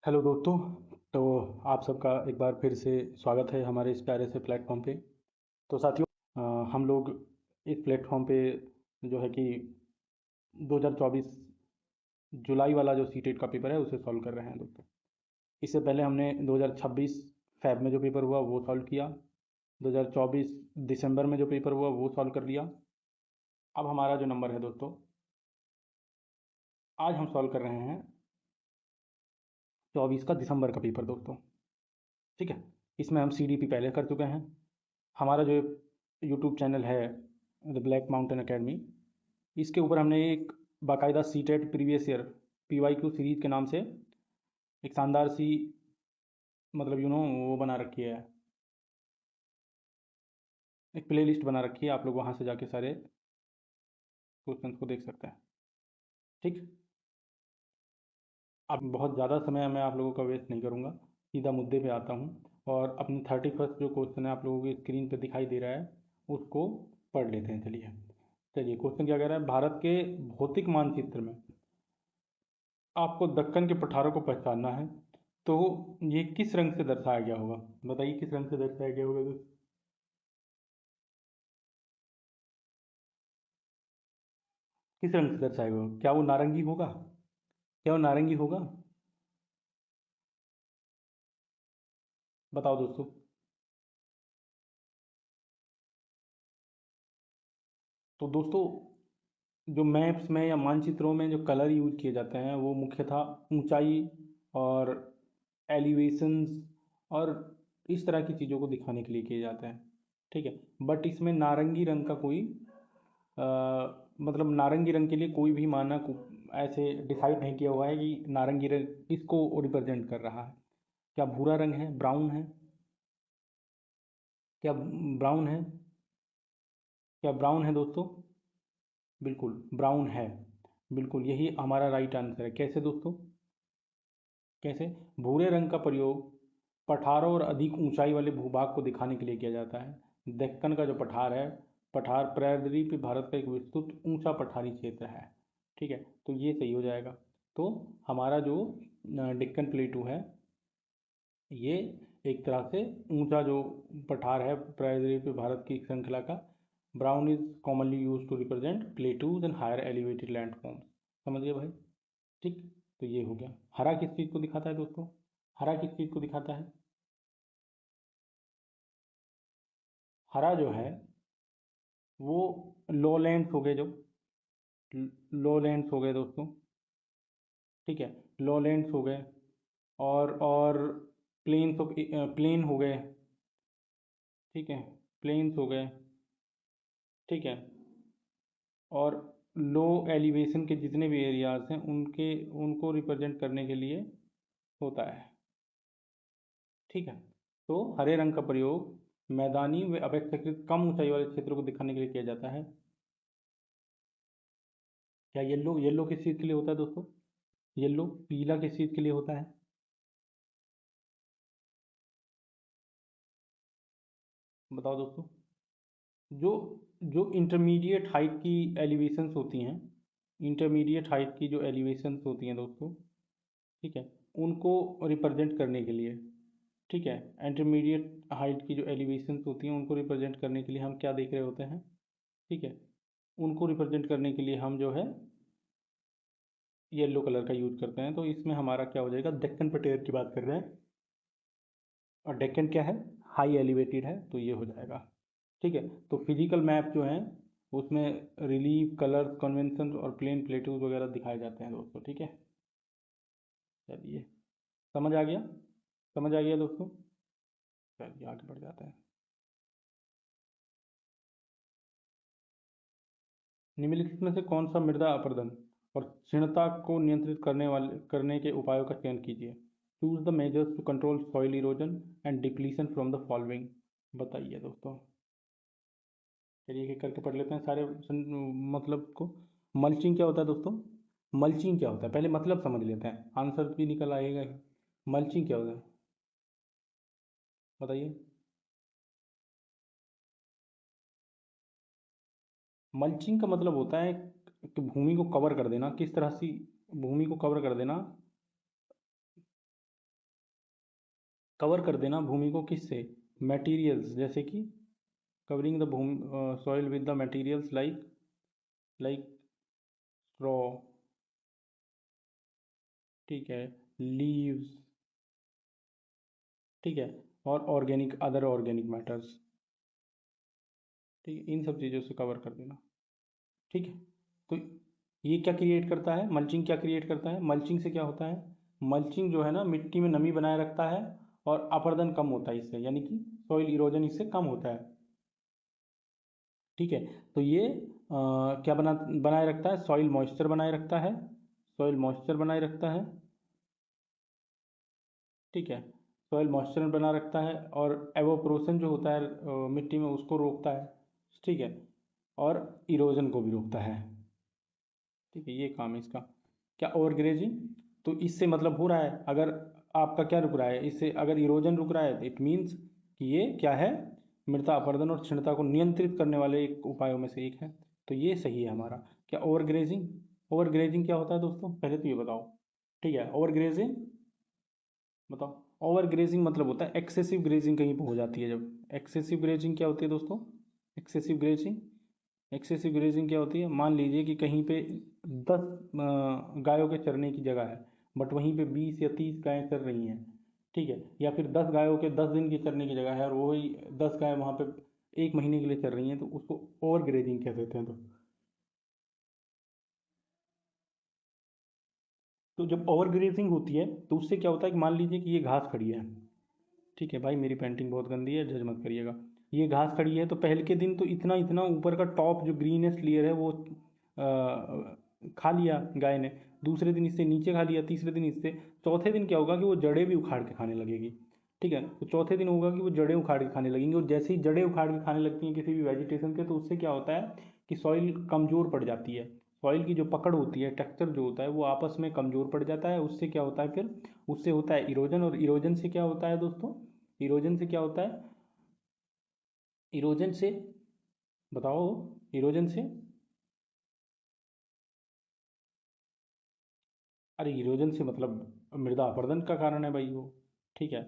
Hello दोस्तों। तो आप सबका एक बार फिर से स्वागत है हमारे इस प्यारे से प्लेटफॉर्म पे। तो साथियों, हम लोग इस प्लेटफॉर्म पे जो है कि 2024 जुलाई वाला जो सीटेट का पेपर है उसे सॉल्व कर रहे हैं दोस्तों। इससे पहले हमने 2026 फैब में जो पेपर हुआ वो सॉल्व किया। 2024 दिसंबर में जो पेपर हुआ वो सॉल्व कर लिया। अब हमारा जो नंबर है दोस्तों, आज हम सॉल्व कर रहे हैं 24 का दिसंबर का पेपर दोस्तों। ठीक है। इसमें हम CDP पहले कर चुके हैं। हमारा जो यूट्यूब चैनल है द ब्लैक माउंटेन एकेडमी, इसके ऊपर हमने एक बाकायदा CTET previous year PYQ series के नाम से एक शानदार सी, मतलब वो बना रखी है, एक प्ले लिस्ट बना रखी है। आप लोग वहाँ से जाके सारे क्वेश्चन को देख सकते हैं। ठीक। अब बहुत ज़्यादा समय मैं आप लोगों का वेस्ट नहीं करूँगा, सीधा मुद्दे पे आता हूँ। और अपनी 31st जो क्वेश्चन है आप लोगों की स्क्रीन पे दिखाई दे रहा है, उसको पढ़ लेते हैं। चलिए चलिए, क्वेश्चन क्या कह रहा है। भारत के भौतिक मानचित्र में आपको दक्कन के पठारों को पहचानना है, तो ये किस रंग से दर्शाया गया होगा? बताइए किस रंग से दर्शाया गया होगा दोस्त? किस रंग से दर्शाया गया होगा? क्या वो नारंगी होगा? क्या वो नारंगी होगा? बताओ दोस्तों। तो दोस्तों, जो मैप्स में या मानचित्रों में जो कलर यूज किए जाते हैं वो मुख्यतः ऊंचाई और एलिवेशंस और इस तरह की चीज़ों को दिखाने के लिए किए जाते हैं। ठीक है। बट इसमें नारंगी रंग का कोई अ, मतलब नारंगी रंग के लिए कोई भी मानक ऐसे डिसाइड नहीं किया हुआ है कि नारंगी रंग इसको रिप्रेजेंट कर रहा है। क्या भूरा रंग है, ब्राउन है? क्या ब्राउन है? क्या ब्राउन है दोस्तों? बिल्कुल ब्राउन है। बिल्कुल यही हमारा राइट आंसर है। कैसे दोस्तों? कैसे? भूरे रंग का प्रयोग पठारों और अधिक ऊंचाई वाले भूभाग को दिखाने के लिए किया जाता है। दक्कन का जो पठार है, पठार प्रायद्वीप भारत का एक विस्तृत ऊंचा पठारी क्षेत्र है। ठीक है, तो ये सही हो जाएगा। तो हमारा जो डेक्कन प्लेटू है, ये एक तरह से ऊंचा जो पठार है प्रायद्वीप भारत की श्रृंखला का। Brown is commonly use to represent plateaus and higher elevated landforms. समझ गए भाई? ठीक। तो ये हो गया। हरा किस चीज़ को दिखाता है दोस्तों? हरा किस चीज़ को दिखाता है? हरा जो है वो लोलैंड्स हो गए, जो लोलैंड्स हो गए दोस्तों। ठीक है, लोलैंड्स हो गए। और प्लेन्स, प्लेन हो गए। ठीक है, प्लेन्स हो गए। ठीक है। और लो एलिवेशन के जितने भी एरियाज हैं उनके उनको रिप्रेजेंट करने के लिए होता है। ठीक है। तो हरे रंग का प्रयोग मैदानी व अपेक्षाकृत कम ऊंचाई वाले क्षेत्रों को दिखाने के लिए किया जाता है। क्या येलो, येलो किस चीज़ के लिए होता है दोस्तों? येलो, पीला किस चीज़ के लिए होता है? बताओ दोस्तों। जो जो इंटरमीडिएट हाइट की एलिवेशंस होती हैं, इंटरमीडिएट हाइट की जो एलिवेशंस होती हैं दोस्तों, ठीक है, उनको रिप्रेजेंट करने के लिए, ठीक है, इंटरमीडिएट हाइट की जो एलिवेशंस होती हैं उनको रिप्रेजेंट करने के लिए हम क्या देख रहे होते हैं? ठीक है, उनको रिप्रेजेंट करने के लिए हम जो है येलो कलर का यूज करते हैं। तो इसमें हमारा क्या हो जाएगा? डेक्कन पटेर की बात कर रहे हैं, और डेक्कन क्या है? हाई एलिवेटेड है, तो ये हो जाएगा। ठीक है। तो फिजिकल मैप जो है उसमें रिलीफ, कलर, कन्वेंशन और प्लेन प्लेटूज वगैरह दिखाए जाते हैं दोस्तों। ठीक है। चलिए, समझ आ गया? समझ आ गया दोस्तों? चलिए आगे बढ़ जाते हैं। निम्नलिखित में से कौन सा मृदा अपरदन और क्षीणता को नियंत्रित करने के उपायों का चयन कीजिए? Choose the measures to control soil erosion and depletion from the following. बताइए दोस्तों। चलिए एक एक करके पढ़ लेते हैं सारे मतलब को। मल्चिंग क्या होता है दोस्तों? मल्चिंग क्या होता है पहले मतलब समझ लेते हैं, आंसर भी निकल आएगा ही। मल्चिंग क्या होता है? बताइए। मल्चिंग का मतलब होता है कि भूमि को कवर कर देना। किस तरह से भूमि को कवर कर देना? कवर कर देना भूमि को किससे, मटेरियल्स, जैसे कि covering the soil with the materials like straw, ठीक है, लीव्स, ठीक है, और ऑर्गेनिक, अदर ऑर्गेनिक मैटर्स, ठीक है, इन सब चीज़ों से कवर कर देना, ठीक है। तो ये क्या क्रिएट करता है, मल्चिंग क्या क्रिएट करता है, मल्चिंग से क्या होता है, मल्चिंग जो है ना मिट्टी में नमी बनाए रखता है और अपरदन कम होता है इससे, यानी कि सॉइल इरोजन इससे कम होता है, ठीक है। तो ये क्या बनाए रखता है, सॉइल मॉइस्चर बनाए रखता है, सॉइल मॉइस्चर बनाए रखता है, ठीक है, सॉइल मॉइस्चर बना रखता है, और एवोप्रोशन जो होता है मिट्टी में उसको रोकता है, ठीक है, और इरोजन को भी रोकता है, ठीक है, ये काम है इसका। क्या, ओवरग्रेजिंग, तो इससे मतलब हो रहा है, अगर आपका क्या रुक रहा है इससे, अगर इरोजन रुक रहा है तो इट मीन्स कि ये क्या है, मृदा अपरदन और क्षीणता को नियंत्रित करने वाले एक उपायों में से एक है, तो ये सही है हमारा। क्या, ओवरग्रेजिंग, ओवरग्रेजिंग क्या होता है दोस्तों, पहले तो ये बताओ, ठीक है, ओवरग्रेजिंग बताओ। ओवर ग्रेजिंग मतलब होता है एक्सेसिव ग्रेजिंग कहीं पर हो जाती है, जब एक्सेसिव ग्रेजिंग क्या होती है दोस्तों, एक्सेसिव ग्रेजिंग, एक्सेसिव ग्रेजिंग क्या होती है, मान लीजिए कि कहीं पे 10 गायों के चरने की जगह है, बट वहीं पे 20 या 30 गायें चर रही हैं, ठीक है, या फिर 10 गायों के 10 दिन की चरने की जगह है और वही 10 गायें वहाँ पे 1 महीने के लिए चर रही हैं, तो उसको ओवर ग्रेजिंग कह देते हैं। तो जब ओवर ग्रेजिंग होती है तो उससे क्या होता है कि मान लीजिए कि ये घास खड़ी है, ठीक है भाई, मेरी पेंटिंग बहुत गंदी है, जज मत करिएगा, ये घास खड़ी है, तो पहले के दिन तो इतना इतना ऊपर का टॉप जो ग्रीनेस्ट लेयर है वो खा लिया गाय ने, दूसरे दिन इससे नीचे खा लिया, तीसरे दिन इससे, चौथे दिन क्या होगा कि वो जड़ें भी उखाड़ के खाने लगेगी, ठीक है, तो चौथे दिन होगा कि वो जड़ें उखाड़ के खाने लगेंगी, और जैसे ही जड़ें उखाड़ के खाने लगती हैं किसी भी वेजिटेशन के, तो उससे क्या होता है कि सॉइल कमज़ोर पड़ जाती है, सॉइल की जो पकड़ होती है, टेक्सचर जो होता है वो आपस में कमज़ोर पड़ जाता है, उससे क्या होता है फिर, उससे होता है इरोजन, और इरोजन से क्या होता है दोस्तों, इरोजन से क्या होता है, इरोजन से बताओ, इरोजन से, अरे इरोजन से मतलब मृदा अपरदन का कारण है भाई वो, ठीक है।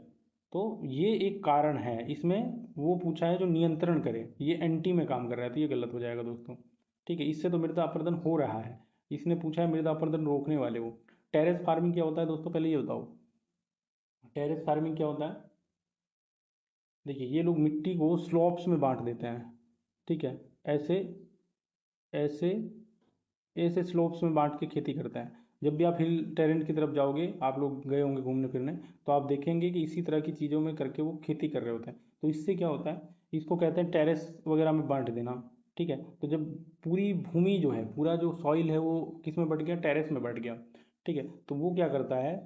तो ये एक कारण है इसमें, वो पूछा है जो नियंत्रण करे, ये एंटी में काम कर रहा है, तो ये गलत हो जाएगा दोस्तों, ठीक है, इससे तो मृदा अपरदन हो रहा है, इसने पूछा है मृदा अपरदन रोकने वाले वो। टेरेस फार्मिंग क्या होता है दोस्तों, पहले ये बताओ, टेरेस फार्मिंग क्या होता है, देखिए ये लोग मिट्टी को स्लॉप्स में बांट देते हैं, ठीक है, ऐसे ऐसे ऐसे स्लोप्स में बांट के खेती करते हैं। जब भी आप हिल टेरेन की तरफ जाओगे, आप लोग गए होंगे घूमने फिरने, तो आप देखेंगे कि इसी तरह की चीज़ों में करके वो खेती कर रहे होते हैं, तो इससे क्या होता है, इसको कहते हैं टेरेस वगैरह में बांट देना, ठीक है। तो जब पूरी भूमि जो है, पूरा जो सॉइल है वो किस में बट गया, टेरेस में बट गया, ठीक है, तो वो क्या करता है,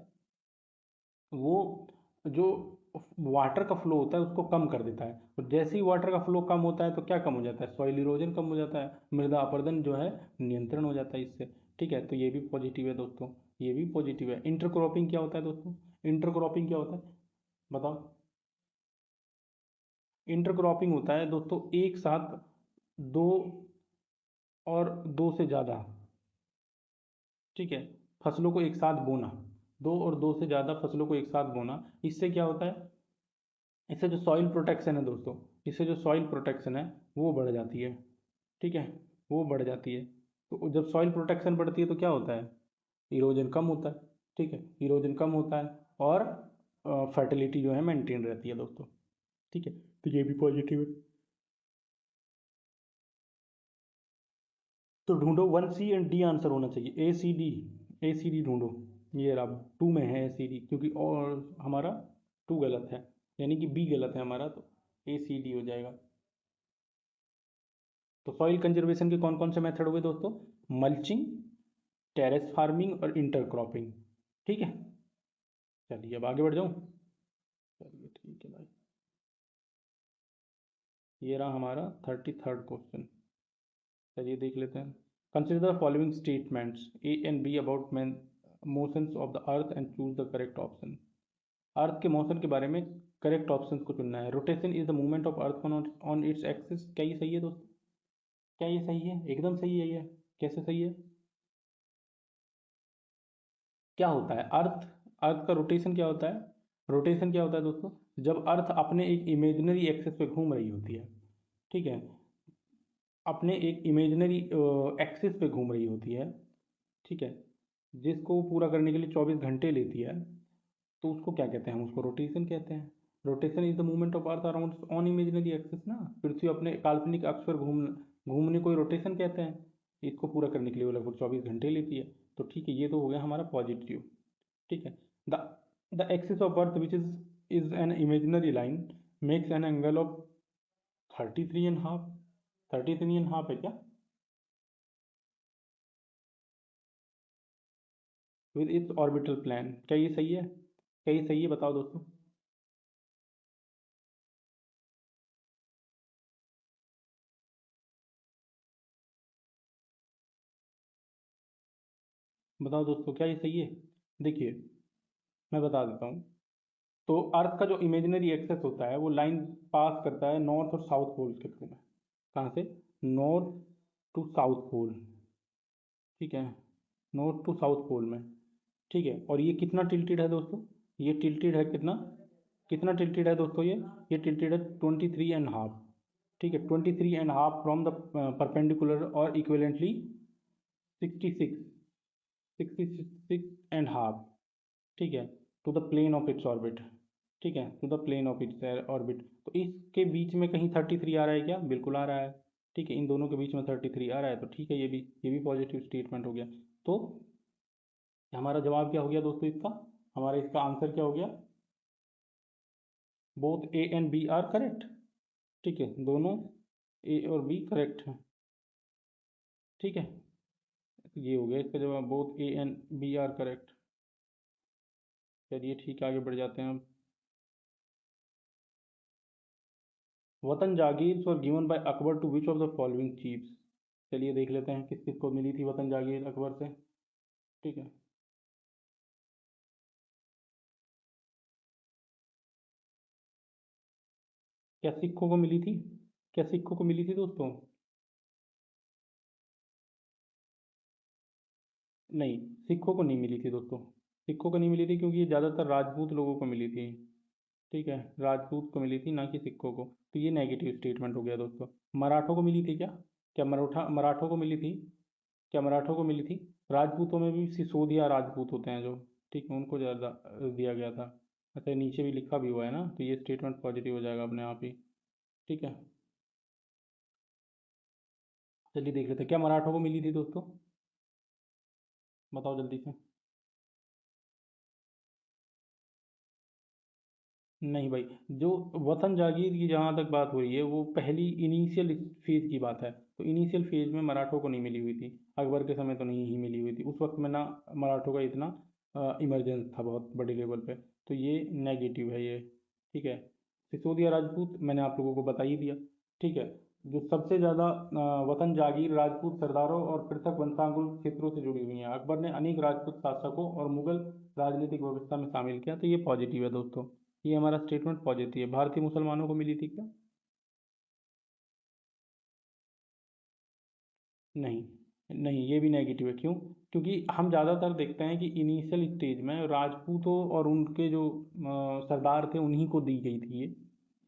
वो जो वाटर का फ्लो होता है उसको कम कर देता है, और जैसे ही वाटर का फ्लो कम होता है तो क्या कम हो जाता है, सॉइल इरोजन कम हो जाता है, मृदा अपरदन जो है नियंत्रण हो जाता है इससे, ठीक है, तो ये भी पॉजिटिव है दोस्तों, ये भी पॉजिटिव है। इंटरक्रॉपिंग क्या होता है दोस्तों, इंटरक्रॉपिंग क्या होता है बताओ, इंटरक्रॉपिंग होता है दोस्तों एक साथ दो और दो से ज़्यादा, ठीक है, फसलों को एक साथ बोना, दो और दो से ज़्यादा फसलों को एक साथ बोना, इससे क्या होता है, इससे जो सॉइल प्रोटेक्शन है दोस्तों, इससे जो सॉइल प्रोटेक्शन है वो बढ़ जाती है, ठीक है, वो बढ़ जाती है, तो जब सॉइल प्रोटेक्शन बढ़ती है तो क्या होता है, इरोजन कम होता है, ठीक है, इरोजन कम होता है, और फर्टिलिटी जो है मेंटेन रहती है दोस्तों, ठीक है, तो ये भी पॉजिटिव है। तो ढूंढो 1C एंड D आंसर होना चाहिए, ACD, ACD ढूंढो, ये रहा, 2 में है ACD, क्योंकि और हमारा 2 गलत है, यानी कि B गलत है हमारा, तो ACD हो जाएगा। तो सॉइल कंजर्वेशन के कौन कौन से मेथड हुए दोस्तों, मल्चिंग, टेरेस फार्मिंग और इंटरक्रॉपिंग, ठीक है। चलिए अब आगे बढ़ जाऊँ, चलिए ठीक है भाई, ये रहा हमारा 33rd क्वेश्चन, चलिए देख लेते हैं। Consider the following statements A and B about motions of the earth and choose the correct option. Earth के मोशन के बारे में करेक्ट ऑप्शन को चुनना है। Rotation is the movement of earth on its axis, क्या ये सही है दोस्तों, क्या ये सही है, एकदम सही है ये, कैसे सही है, क्या होता है अर्थ, अर्थ का रोटेशन क्या होता है, रोटेशन क्या होता है दोस्तों? जब अर्थ अपने एक इमेजिनरी एक्सिस पे घूम रही होती है, ठीक है, अपने एक इमेजिनरी एक्सिस पे घूम रही होती है, ठीक है, जिसको पूरा करने के लिए 24 घंटे लेती है, तो उसको क्या कहते हैं? हम उसको रोटेशन कहते हैं। Rotation is the movement of earth around on imaginary axis ना, पृथ्वी अपने काल्पनिक अक्ष पर घूमने को रोटेशन कहते हैं। इसको पूरा करने के लिए वो लगभग 24 घंटे लेती है। तो ठीक है, ये तो हो गया हमारा पॉजिटिव। ठीक है, the the axis of earth which is an imaginary line makes an angle of 33.5। 33.5 है क्या? विद इट्स ऑर्बिटल प्लान, क्या ये सही है? क्या ये सही है, बताओ दोस्तों। बताओ दोस्तों, क्या ये सही है? देखिए, मैं बता देता हूँ। तो अर्थ का जो इमेजिनरी एक्सेस होता है वो लाइन पास करता है नॉर्थ और साउथ पोल के थ्रू में। कहाँ से? North to south pole. ठीक है, नॉर्थ टू साउथ पोल में। ठीक है, और ये कितना टिल्टेड है दोस्तों? ये टिल्टेड है कितना? कितना टिल्टेड है दोस्तों? ये टिल्टेड है 23.5। ठीक है, 23.5 फ्रॉम द परपेंडिकुलर और इक्विवेलेंटली 66, 66.5। ठीक है, to the plane of its orbit. ठीक है, to the plane of its orbit. तो इसके बीच में कहीं 33 आ रहा है क्या? बिल्कुल आ रहा है। ठीक है, इन दोनों के बीच में 33 आ रहा है, तो ठीक है, ये भी पॉजिटिव स्टेटमेंट हो गया। तो हमारा जवाब क्या हो गया दोस्तों इसका? हमारा इसका आंसर क्या हो गया? Both A and B are correct. ठीक है, दोनों ए और बी करेक्ट हैं। ठीक है, ये हो गया इसका जवाब, both A and B are correct. चलिए ठीक है, आगे बढ़ जाते हैं अब। Watan jagir were given by Akbar to which of the following chiefs? चलिए देख लेते हैं किस किस को मिली थी वतन जागीर अकबर से। ठीक है, क्या सिखों को मिली थी? क्या सिखों को मिली थी दोस्तों? नहीं, सिखों को नहीं मिली थी दोस्तों। सिखों को नहीं मिली थी क्योंकि ये ज़्यादातर राजपूत लोगों को मिली थी। ठीक है, राजपूत को मिली थी, ना कि सिखों को। तो ये नेगेटिव स्टेटमेंट हो गया दोस्तों। मराठों को मिली थी क्या? क्या मराठों को मिली थी? क्या मराठों को मिली थी? राजपूतों में भी सिसोदिया राजपूत होते हैं जो, ठीक है, उनको ज़्यादा दिया गया था। अच्छा, नीचे भी लिखा भी हुआ है ना, तो ये स्टेटमेंट पॉजिटिव हो जाएगा अपने आप ही। ठीक है, चलिए देख लेते हैं क्या मराठों को मिली थी दोस्तों। बताओ जल्दी से। नहीं भाई, जो वतन जागीर की जहाँ तक बात हो रही है वो पहली इनिशियल फेज की बात है। तो इनिशियल फेज में मराठों को नहीं मिली हुई थी। अकबर के समय तो नहीं ही मिली हुई थी उस वक्त में ना। मराठों का इतना इमरजेंस था बहुत बड़े लेवल पे। तो ये नेगेटिव है ये। ठीक है, सिसोदिया राजपूत मैंने आप लोगों को बता ही दिया। ठीक है, जो सबसे ज़्यादा वतन जागीर राजपूत सरदारों और पृथक वंशानुगुल क्षेत्रों से जुड़ी हुई हैं, अकबर ने अनेक राजपूत शासकों और मुगल राजनीतिक व्यवस्था में शामिल किया। तो ये पॉजिटिव है दोस्तों। ये हमारा स्टेटमेंट पॉजिटिव है। भारतीय मुसलमानों को मिली थी क्या? नहीं, नहीं, ये भी नेगेटिव है। क्यों? क्योंकि हम ज़्यादातर देखते हैं कि इनिशियल स्टेज में राजपूतों और उनके जो सरदार थे उन्हीं को दी गई थी ये।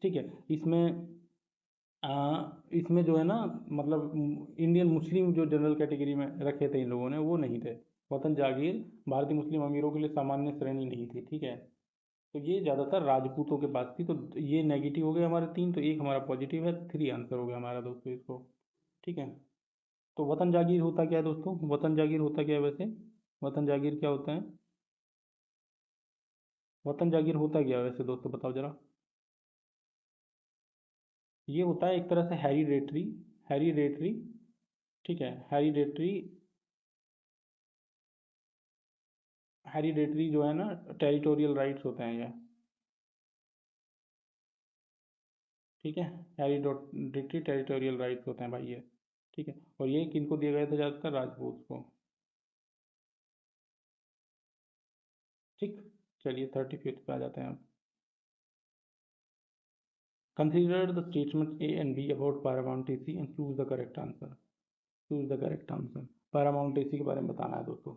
ठीक है, इसमें जो है ना, मतलब इंडियन मुस्लिम जो जनरल कैटेगरी में रखे थे इन लोगों ने, वो नहीं थे। वतन जागीर भारतीय मुस्लिम अमीरों के लिए सामान्य श्रेणी नहीं थी। ठीक है, तो ये ज़्यादातर राजपूतों के पास थी। तो ये नेगेटिव हो गए हमारे तीन, तो एक हमारा पॉजिटिव है, थ्री आंसर हो गया हमारा दोस्तों इसको। ठीक है, तो वतन जागीर होता क्या है दोस्तों? वतन जागीर होता क्या है वैसे? वतन जागीर क्या होता है? वतन जागीर होता क्या है वैसे दोस्तों, बताओ जरा। ये होता है एक तरह से हेरिडेटरी। हेरिडेटरी। ठीक है, हेरिडेटरी। हेरिडेटरी जो है ना, टेरिटोरियल राइट्स होते हैं ये। ठीक है, हेरिडेटरी टेरिटोरियल राइट्स होते हैं भाई ये। ठीक है, और ये किनको दिए गए थे? ज़्यादातर राजपूत को। ठीक, चलिए 35th पे आ जाते हैं अब। Consider the statement A and be about Paramount AC and choose the correct answer. Choose the correct answer. Paramount AC के बारे में बताना है दोस्तों।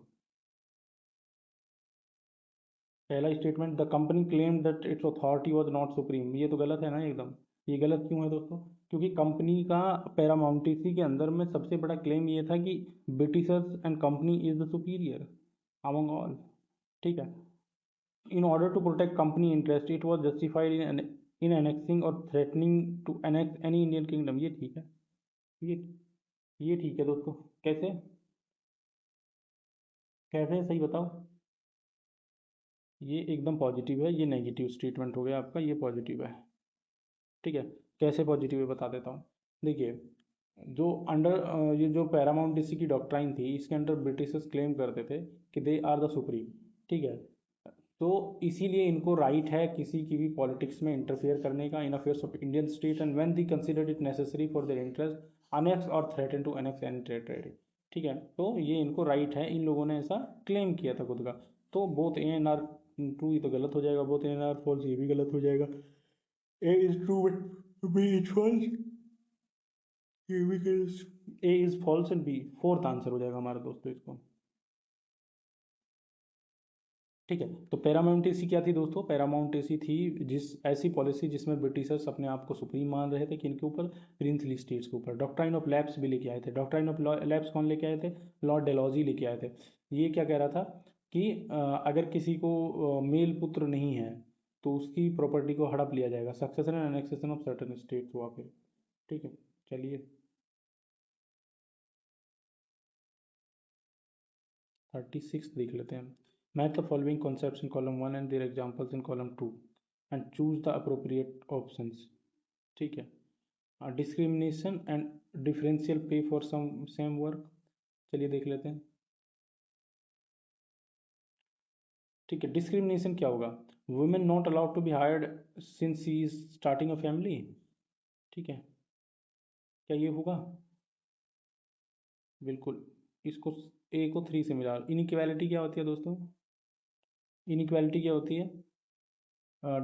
पहला statement, the company claim that it's authority was not supreme, ये तो गलत है ना एकदम। ये गलत क्यों है दोस्तों? क्योंकि कंपनी का पैरामाउंटेसी के अंदर में सबसे बड़ा क्लेम ये था कि Britishers and company is the superior among all. ठीक है। In order to protect company interest it was justified in annexing or threatening to annex any Indian kingdom, ये ठीक है। ये ये ठीक है दोस्तों। कैसे? कैसे सही बताओ। ये एकदम पॉजिटिव है, ये नेगेटिव स्टेटमेंट हो गया आपका, ये पॉजिटिव है। ठीक है। कैसे पॉजिटिव है बता देता हूँ। देखिए, जो अंडर ये जो पैरामाउंटेसी की डॉक्ट्राइन थी, इसके अंडर ब्रिटिशर्स क्लेम करते थे कि दे आर द सुप्रीम। ठीक है। तो इसीलिए इनको राइट है किसी की भी पॉलिटिक्स में इंटरफेयर करने का in affairs of Indian state and when they considered it necessary for their interest annex or threaten to annex any territory. ठीक है। तो ये इनको राइट है, इन लोगों ने ऐसा क्लेम किया था खुद का। तो both A and are true, ये तो गलत हो जाएगा, both A and are false, ये भी गलत हो जाएगा। A is true but B is false, ये भी गलत। A is false and B fourth answer हो जाएगा हमारा दोस्तों इसको। ठीक है। तो पैरामाउंटेसी क्या थी दोस्तों? पैरामाउंटेसी थी जिस ऐसी पॉलिसी जिसमें ब्रिटिशर्स अपने आप को सुप्रीम मान रहे थे, किनके ऊपर? प्रिंसली स्टेट्स के ऊपर। डॉक्ट्राइन ऑफ लैप्स भी लेके आए थे। डॉक्ट्राइन ऑफ लैप्स कौन लेके आए थे? लॉर्ड डेलहौजी लेके आए थे। ये क्या कह रहा था कि अगर किसी को मेल पुत्र नहीं है तो उसकी प्रॉपर्टी को हड़प लिया जाएगा, succession and annexation of certain states हुआ फिर। ठीक है। चलिए 36 देख लेते हैं। Match the following concepts in column 1 and their examples in column 2 and choose the appropriate options. ठीक है। Discrimination and differential pay for some same work, चलिए देख लेते हैं। ठीक है। डिस्क्रिमिनेशन क्या होगा? Women not allowed to be hired since she is starting a family. ठीक है। क्या ये होगा? बिल्कुल। इसको ए को 3 से मिला। इनइक्वालिटी क्या होती है दोस्तों? इनइक्वालिटी क्या होती है?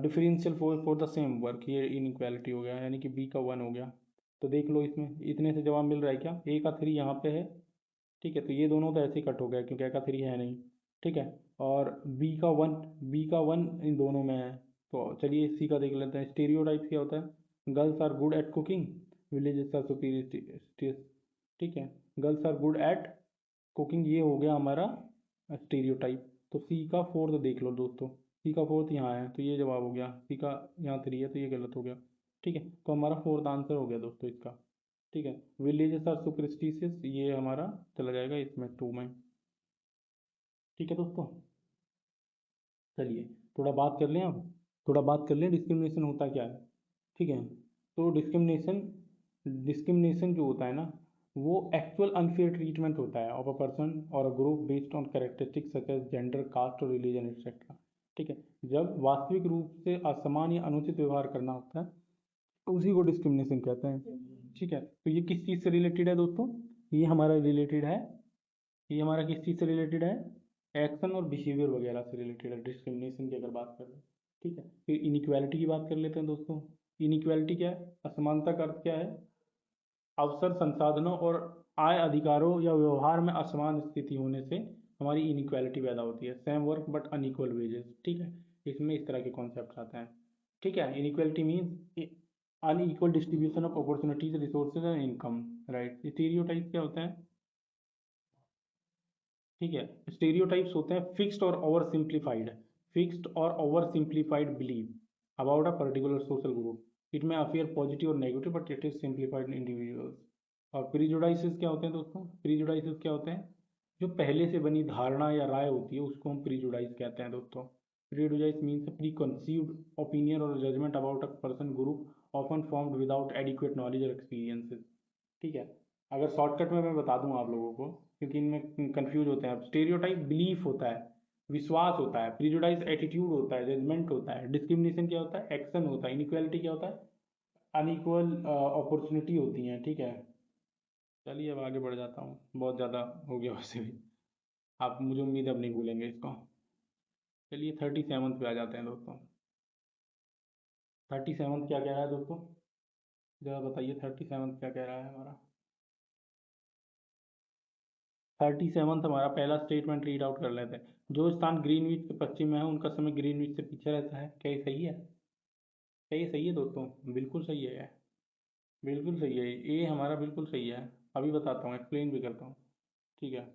Differential for the same work, ये इनइक्वालिटी हो गया, यानी कि बी का 1 हो गया। तो देख लो इसमें इतने से जवाब मिल रहा है क्या? ए का 3 यहाँ पे है। ठीक है। तो ये दोनों तो ऐसे ही कट हो गया क्योंकि ए का 3 है नहीं। ठीक है। और बी का वन इन दोनों में है। तो चलिए सी का देख लेते हैं। स्टीरियोटाइप क्या होता है? Girls are good at cooking, villages are superior. ठीक है। Girls are good at cooking, ये हो गया हमारा स्टीरियोटाइप। तो सी का फोर्थ देख लो दोस्तों। सी का फोर्थ यहाँ है तो ये जवाब हो गया। सी का यहाँ 3 है तो ये गलत हो गया। ठीक है। तो हमारा फोर्थ आंसर हो गया दोस्तों इसका। ठीक है। विलेजेस आर सुपरस्टिशियस, ये हमारा चला जाएगा इसमें 2 में। ठीक है दोस्तों। चलिए थोड़ा बात कर लें अब। थोड़ा बात कर लें डिस्क्रिमिनेशन होता क्या है। ठीक है। तो डिस्क्रिमिनेशन डिस्क्रिमिनेशन जो होता है ना, वो एक्चुअल अनफेयर ट्रीटमेंट होता है ऑफ अ पर्सन और a group based on characteristics such as gender, caste और रिलीजन एक्सेट्रा। ठीक है। जब वास्तविक रूप से असमान या अनुचित व्यवहार करना होता है तो उसी को डिस्क्रिमिनेशन कहते हैं। ठीक है। तो ये किस चीज़ से रिलेटेड है दोस्तों? ये हमारा रिलेटेड है, ये हमारा किस चीज़ से रिलेटेड है? एक्शन और बिहेवियर वगैरह से रिलेटेड है डिस्क्रिमिनेशन की अगर बात करें। ठीक है। फिर इनइक्वालिटी की बात कर लेते हैं दोस्तों। इनइक्वालिटी क्या है? असमानता का अर्थ क्या है? अवसर, संसाधनों और आय, अधिकारों या व्यवहार में असमान स्थिति होने से हमारी इनइक्वालिटी पैदा होती है। Same work but unequal wages. ठीक है। इसमें इस तरह के कॉन्सेप्ट आते हैं। ठीक है। Inequality means unequal distribution of opportunities, resources and income. Right. Stereotype क्या होता है? ठीक है। स्टेरियोटाइप्स होते हैं फिक्स्ड और over simplified believe about a particular social group. It में अफेयर पॉजिटिव और negative but it is simplified in individuals. और प्रीजुडाइसिस क्या होते हैं दोस्तों? प्रीजुडाइसिस क्या होते हैं? जो पहले से बनी धारणा या राय होती है उसको हम प्रीजुडाइज कहते हैं दोस्तों। Prejudice means preconceived opinion और judgement about a person group often formed without adequate knowledge और एक्सपीरियंसेस। ठीक है। अगर शॉर्टकट में मैं बता दूं आप लोगों को, क्योंकि इनमें कंफ्यूज होते हैं। स्टेरियोटाइप बिलीफ होता है, विश्वास होता है। प्रीजुडाइज एटीट्यूड होता है, जजमेंट होता है। डिस्क्रिमिनेशन क्या होता है? एक्शन होता है। इनइक्वालिटी क्या होता है? अनइक्वल अपॉर्चुनिटी होती हैं। ठीक है। चलिए अब आगे बढ़ जाता हूँ, बहुत ज़्यादा हो गया वैसे भी। आप मुझे उम्मीद है अब नहीं भूलेंगे इसको। चलिए 37 पे आ जाते हैं दोस्तों। 37 क्या कह रहा है दोस्तों? जरा बताइए 37 क्या कह रहा है हमारा? 37 हमारा पहला स्टेटमेंट रीड आउट कर लेते हैं। जो स्थान ग्रीनविच के पश्चिम में है उनका समय ग्रीनविच से पीछे रहता है। क्या ये सही है? क्या ये सही है दोस्तों? बिल्कुल सही है यार, बिल्कुल सही है, ये हमारा बिल्कुल सही है। अभी बताता हूँ, एक्सप्लेन भी करता हूँ। ठीक है,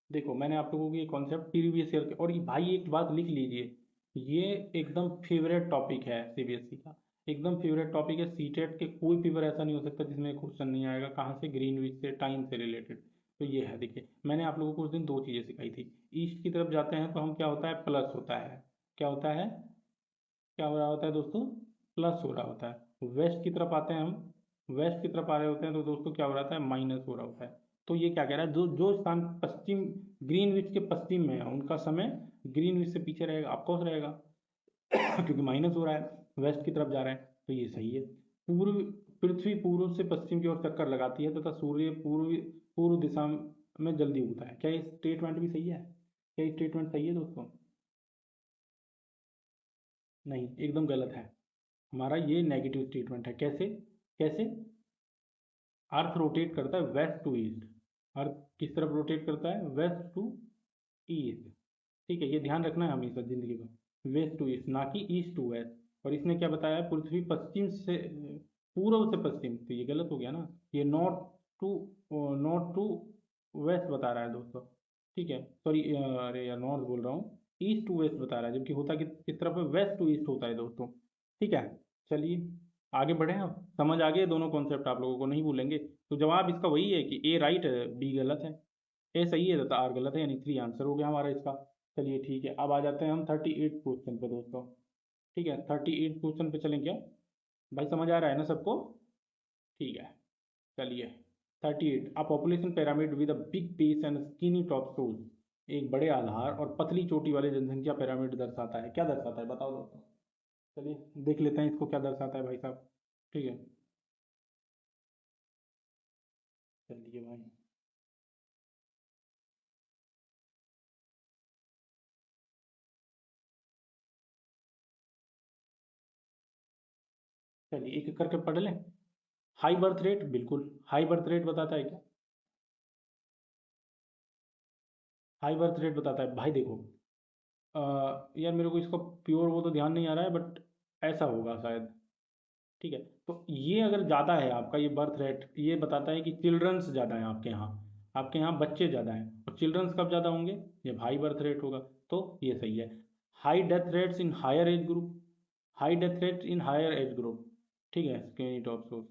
देखो मैंने आप लोगों को ये कॉन्सेप्ट प्रीवियस ईयर के, और भाई एक बात लिख लीजिए, ये एकदम फेवरेट टॉपिक है सीबीएसई का, एकदम फेवरेट टॉपिक है। सीटेट के कोई पेपर ऐसा नहीं हो सकता जिसमें क्वेश्चन नहीं आएगा, कहाँ से, ग्रीनविच से, टाइम से रिलेटेड। तो ये है, देखिए मैंने आप लोगों को उस दिन दो चीज़ें सिखाई थी। ईस्ट की तरफ जाते हैं तो हम क्या होता है, प्लस होता है। क्या होता है? क्या हो रहा होता है दोस्तों? प्लस हो रहा होता है। वेस्ट की तरफ आते हैं हम, वेस्ट की तरफ आ रहे होते हैं तो दोस्तों क्या हो रहा होता है, माइनस हो रहा होता है। तो ये क्या कह रहा है, जो जो स्थान पश्चिम, ग्रीनविच के पश्चिम में है उनका समय ग्रीनविच से पीछे रहेगा, ऑफकोर्स रहेगा क्योंकि माइनस हो रहा है, वेस्ट की तरफ जा रहा है। तो ये सही है। पूर्व, पृथ्वी पूर्व से पश्चिम की ओर चक्कर लगाती है तथा सूर्य पूर्व पूर्व दिशा में जल्दी उगता है। क्या ये स्टेटमेंट भी सही है? क्या ये स्टेटमेंट सही है दोस्तों? नहीं, एकदम गलत है। हमारा ये नेगेटिव स्टेटमेंट है। कैसे? कैसे? अर्थ रोटेट करता है वेस्ट टू ईस्ट। अर्थ किस तरफ रोटेट करता है? West to east. ठीक है, ये ध्यान रखना है हमेशा जिंदगी में, वेस्ट टू ईस्ट ना कि ईस्ट टू वेस्ट। और इसने क्या बताया, पृथ्वी पश्चिम से, पूर्व से पश्चिम, तो ये गलत हो गया ना। ये टू नॉर्थ टू वेस्ट बता रहा है दोस्तों। ठीक है, सॉरी, अरे यार नॉर्थ बोल रहा हूँ, ईस्ट टू वेस्ट बता रहा है, जबकि होता किस तरफ है, वेस्ट टू ईस्ट होता है दोस्तों। ठीक है, चलिए आगे बढ़े। अब समझ आ गए दोनों कॉन्सेप्ट, आप लोगों को नहीं भूलेंगे। तो जवाब इसका वही है कि ए राइट है, बी गलत है। ए सही है तथा आर गलत है, यानी थ्री आंसर हो गया हमारा इसका। चलिए ठीक है, अब आ जाते हैं हम 38 क्वेश्चन पे दोस्तों। ठीक है, 38 क्वेश्चन पे चलें क्या? भाई समझ आ रहा है ना सबको? ठीक है, चलिए। 38, a population pyramid with a big base and skinny top shows. एक बड़े आधार और पतली चोटी वाले जनसंख्या पिरामिड दर्शाता है। क्या दर्शाता है बताओ दोस्तों? चलिए देख लेते हैं इसको क्या दर्शाता है भाई साहब। ठीक है, चलिए भाई। चलिए एक एक करके पढ़ लें। हाई बर्थ रेट, बिल्कुल हाई बर्थ रेट बताता है क्या? हाई बर्थ रेट बताता है भाई, देखो यार मेरे को इसका प्योर वो तो ध्यान नहीं आ रहा है, बट ऐसा होगा शायद। ठीक है, तो ये अगर ज़्यादा है आपका ये बर्थ रेट, ये बताता है कि चिल्ड्रंस ज़्यादा हैं आपके यहाँ, आपके यहाँ बच्चे ज़्यादा हैं, और चिल्ड्रंस कब ज़्यादा होंगे, जब हाई बर्थ रेट होगा। तो ये सही है। High death rates in higher age group, high death rate in higher age group. ठीक है, स्किनी टॉप सोर्स,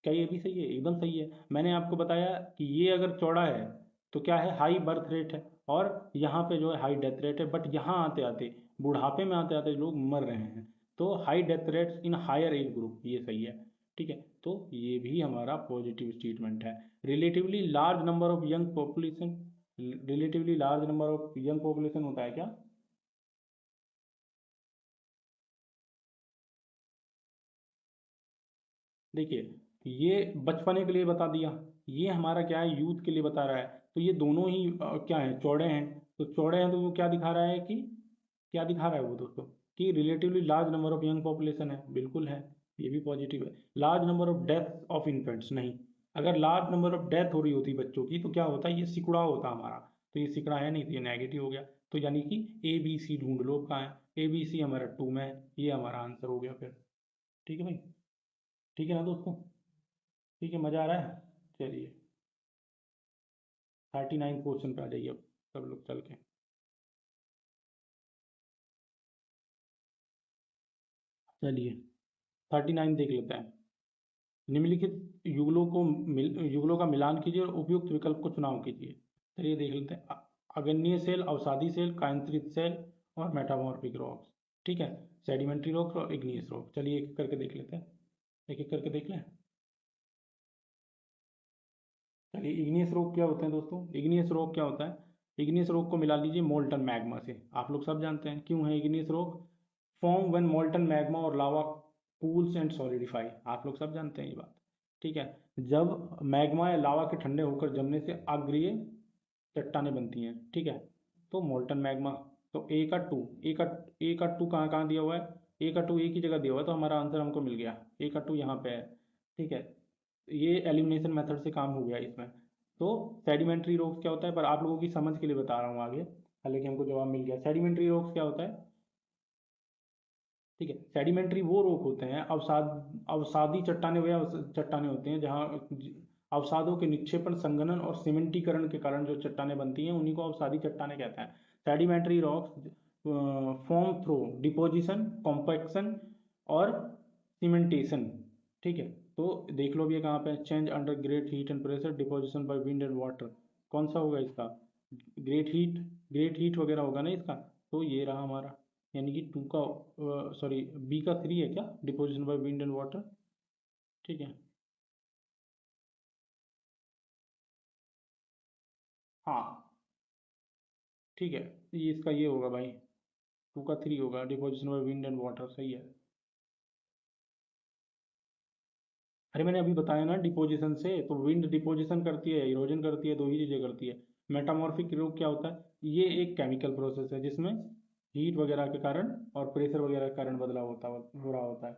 क्या ये भी सही है? एकदम सही है। मैंने आपको बताया कि ये अगर चौड़ा है तो क्या है, हाई बर्थ रेट है, और यहाँ पे जो है हाई डेथ रेट है, बट यहाँ आते आते, बुढ़ापे में आते आते लोग मर रहे हैं। तो high death rates in higher age group, ये सही है। ठीक है, तो ये भी हमारा पॉजिटिव स्टेटमेंट है। Relatively large number of young population, relatively large number of young population होता है क्या? देखिए, ये बचपने के लिए बता दिया, ये हमारा क्या है, यूथ के लिए बता रहा है। तो ये दोनों ही क्या है, चौड़े हैं। तो चौड़े हैं तो वो क्या दिखा रहा है कि, क्या दिखा रहा है वो दोस्तों, कि relatively large number of young population है, बिल्कुल है। ये भी पॉजिटिव है। Large number of death of infants, नहीं। अगर लार्ज नंबर ऑफ डेथ हो रही होती बच्चों की तो क्या होता है, ये सिकुड़ा होता हमारा। तो ये सिकुड़ा है नहीं, तो ये नेगेटिव हो गया। तो यानी कि ए बी सी ढूंढ लो कहाँ है, ए बी सी हमारा टू में है, ये हमारा आंसर हो गया फिर। ठीक है भाई, ठीक है ना दोस्तों? ठीक है, मज़ा आ रहा है? चलिए 39 क्वेश्चन पे आ जाइए अब सब लोग चल के। चलिए 39 देख लेते हैं। निम्नलिखित युगलों का मिलान कीजिए और उपयुक्त विकल्प को चुनाव कीजिए। चलिए देख लेते हैं। अगन्य सेल, अवसादी सेल, कायांतरित सेल, और मेटामॉर्फिक रॉक्स। ठीक है, सेडिमेंट्री रॉक्स और इग्नियस रॉक। चलिए एक एक करके देख लेते हैं, एक एक करके देख लें। चलिए, इग्नियस रॉक क्या होते हैं दोस्तों? इग्नियस रॉक क्या होता है? इग्नियस रॉक को मिला लीजिए मोल्टन मैग्मा से। आप लोग सब जानते हैं क्यों है igneous rock. Form when molten magma और लावा कूल्स एंड सॉलिडिफाई, आप लोग सब जानते हैं ये बात। ठीक है, जब मैग्मा या लावा के ठंडे होकर जमने से अग्रिय चट्टानें बनती हैं। ठीक है, तो मोल्टन मैग्मा। तो ए का टू, ए का टू कहाँ कहाँ दिया हुआ है, ए का टू एक ही जगह दिया हुआ है, तो हमारा आंसर हमको मिल गया, ए का टू यहाँ पे है। ठीक है, ये एलिमिनेशन मेथड से काम हो गया इसमें। तो सेडिमेंट्री रॉक्स क्या होता है, पर आप लोगों की समझ के लिए बता रहा हूँ आगे। हालांकि हमको जवाब मिल गया। सेडिमेंट्री रॉक्स क्या होता है? ठीक है, सेडिमेंट्री वो रॉक होते हैं, अवसादी चट्टाने वे चट्टाने होते हैं जहाँ अवसादों के निक्षेपण, संघनन और सीमेंटीकरण के कारण जो चट्टाने बनती हैं उन्हीं को अवसादी चट्टाने कहते हैं। Sedimentary rocks form through deposition, compaction और सीमेंटेशन। ठीक है, तो देख लो भी ये कहाँ पे, change under great heat and pressure, deposition by wind and water. कौन सा होगा इसका? ग्रेट हीट, ग्रेट हीट वगैरह होगा ना इसका। तो ये रहा हमारा, यानी कि टू का, सॉरी बी का थ्री है क्या, deposition by wind and water. ठीक है, हाँ ठीक है, ये इसका ये होगा भाई, टू का थ्री होगा, deposition by wind and water, सही है। अरे मैंने अभी बताया ना डिपोजिशन से, तो विंड डिपोजिशन करती है, इरोजन करती है, दो ही चीज़ें करती है। मेटामॉर्फिक रोग क्या होता है? ये एक केमिकल प्रोसेस है जिसमें हीट वगैरह के कारण और प्रेशर वगैरह के कारण बदलाव हो रहा होता है।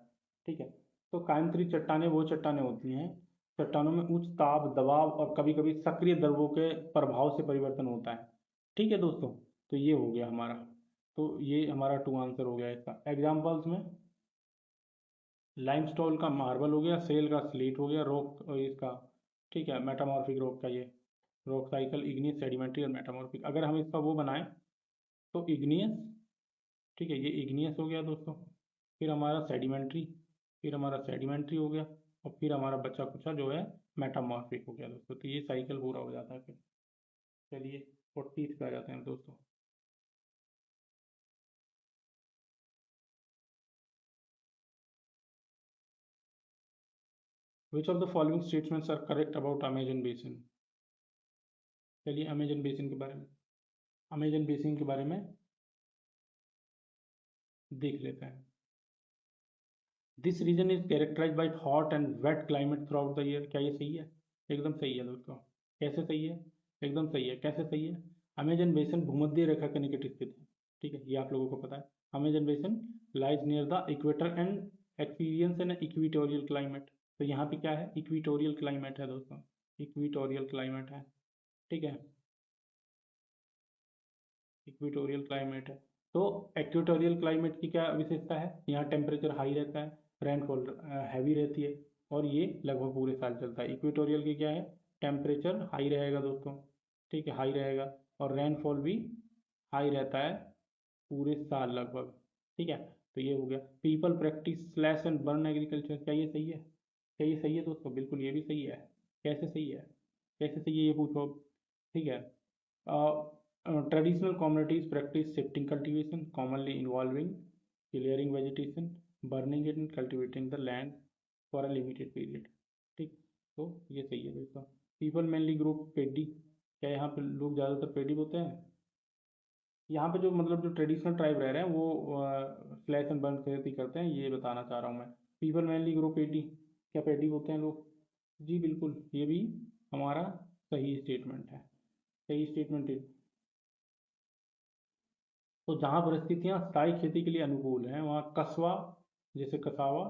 ठीक है, तो कायांतरित चट्टानें वो चट्टानें होती हैं, चट्टानों में उच्च ताप, दबाव और कभी कभी सक्रिय द्रवों के प्रभाव से परिवर्तन होता है। ठीक है दोस्तों, तो ये हो गया हमारा, तो ये हमारा टू आंसर हो गया इसका। एग्जाम्पल्स में लाइमस्टोन का मार्बल हो गया, सेल का स्लेट हो गया, रॉक इसका, ठीक है, मेटामॉर्फिक रॉक का ये रॉक साइकिल, इग्नियस, सेडिमेंट्री और मेटामॉर्फिक। अगर हम इसका वो बनाएं तो इग्नियस, ठीक है, ये इग्नियस हो गया दोस्तों, फिर हमारा सेडिमेंट्री, फिर हमारा सेडिमेंट्री हो गया, और फिर हमारा बचा कुचा जो है मेटामॉर्फिक हो गया दोस्तों। तो ये साइकिल पूरा हो जाता है फिर। चलिए 40 पे आ जाते हैं दोस्तों। Which of the following statements are correct about Amazon basin? चलिए अमेजन बेसिन के बारे में, अमेजन बेसिन के बारे में देख लेते हैं। This region is characterize by hot and wet climate throughout the year. क्या ये सही है? एकदम सही है दोस्तों। कैसे सही है? एकदम सही है। कैसे सही है? अमेजन बेसिन भूमध्य रेखा के निकट स्थित है। ठीक है, ये आप लोगों को पता है। Amazon basin lies near the equator and experience an equatorial climate. तो यहाँ पे क्या है? इक्विटोरियल क्लाइमेट है दोस्तों, इक्विटोरियल क्लाइमेट है। ठीक है, इक्वेटोरियल क्लाइमेट है। तो इक्वेटोरियल क्लाइमेट की क्या विशेषता है? यहाँ टेम्परेचर हाई रहता है, रेनफॉल हैवी रहती है, और ये लगभग पूरे साल चलता है। इक्वेटोरियल की क्या है? टेम्परेचर हाई रहेगा दोस्तों, ठीक है, हाई रहेगा, और रेनफॉल भी हाई रहता है पूरे साल लगभग। ठीक है, तो ये हो गया। People practice slash and burn agriculture. क्या ये सही है? क्या ये सही है दोस्तों? बिल्कुल ये भी सही है। कैसे सही है? कैसे सही है ये पूछो अब। ठीक है, traditional communities practice shifting cultivation, commonly involving clearing vegetation, burning it, and cultivating the land for a limited period. ठीक, तो ये सही है दोस्तों। पीपल मेनली ग्रो पेडी। क्या यहाँ पे लोग ज़्यादातर पेडी बोते हैं? यहाँ पे जो मतलब जो ट्रेडिशनल ट्राइब रह रहे हैं वो स्लैश एंड बर्न खेती करते हैं, ये बताना चाह रहा हूँ मैं। पीपल मेनली ग्रो पेडी, क्या पेडी बोते हैं लोग? जी बिल्कुल, ये भी हमारा सही स्टेटमेंट है, सही स्टेटमेंट है। तो जहाँ परिस्थितियाँ स्थायी खेती के लिए अनुकूल हैं वहाँ कस्बा, जैसे कसावा,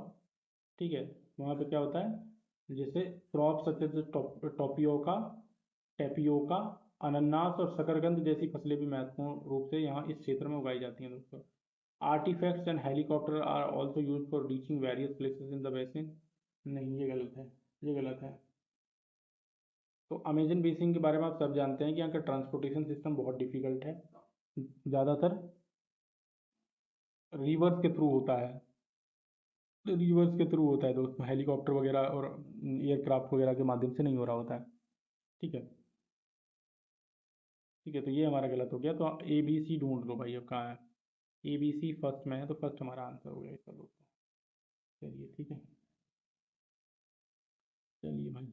ठीक है, वहाँ पे क्या होता है, जैसे क्रॉप सच एज टोपियोका, टेपियोका, अनन्नास और शकरकंद जैसी फसलें भी महत्वपूर्ण रूप से यहाँ इस क्षेत्र में उगाई जाती हैं दोस्तों। Artifacts and helicopter are also use for reaching various places in the basin. नहीं, ये गलत है, ये गलत है। तो अमेजन बेसिन के बारे में आप सब जानते हैं कि यहाँ का ट्रांसपोर्टेशन सिस्टम बहुत डिफिकल्ट है, ज़्यादातर रिवर्स के थ्रू होता है, रिवर्स के थ्रू होता है दोस्तों, हेलीकॉप्टर वगैरह और एयरक्राफ्ट वगैरह के माध्यम से नहीं हो रहा होता है। ठीक है, ठीक है, तो ये हमारा गलत हो गया। तो ए बी सी ढूंढ लो भाई, अब कहाँ है? ए बी सी फर्स्ट में है, तो फर्स्ट हमारा आंसर हो गया इसका दोस्तों। चलिए ठीक है, चलिए भाई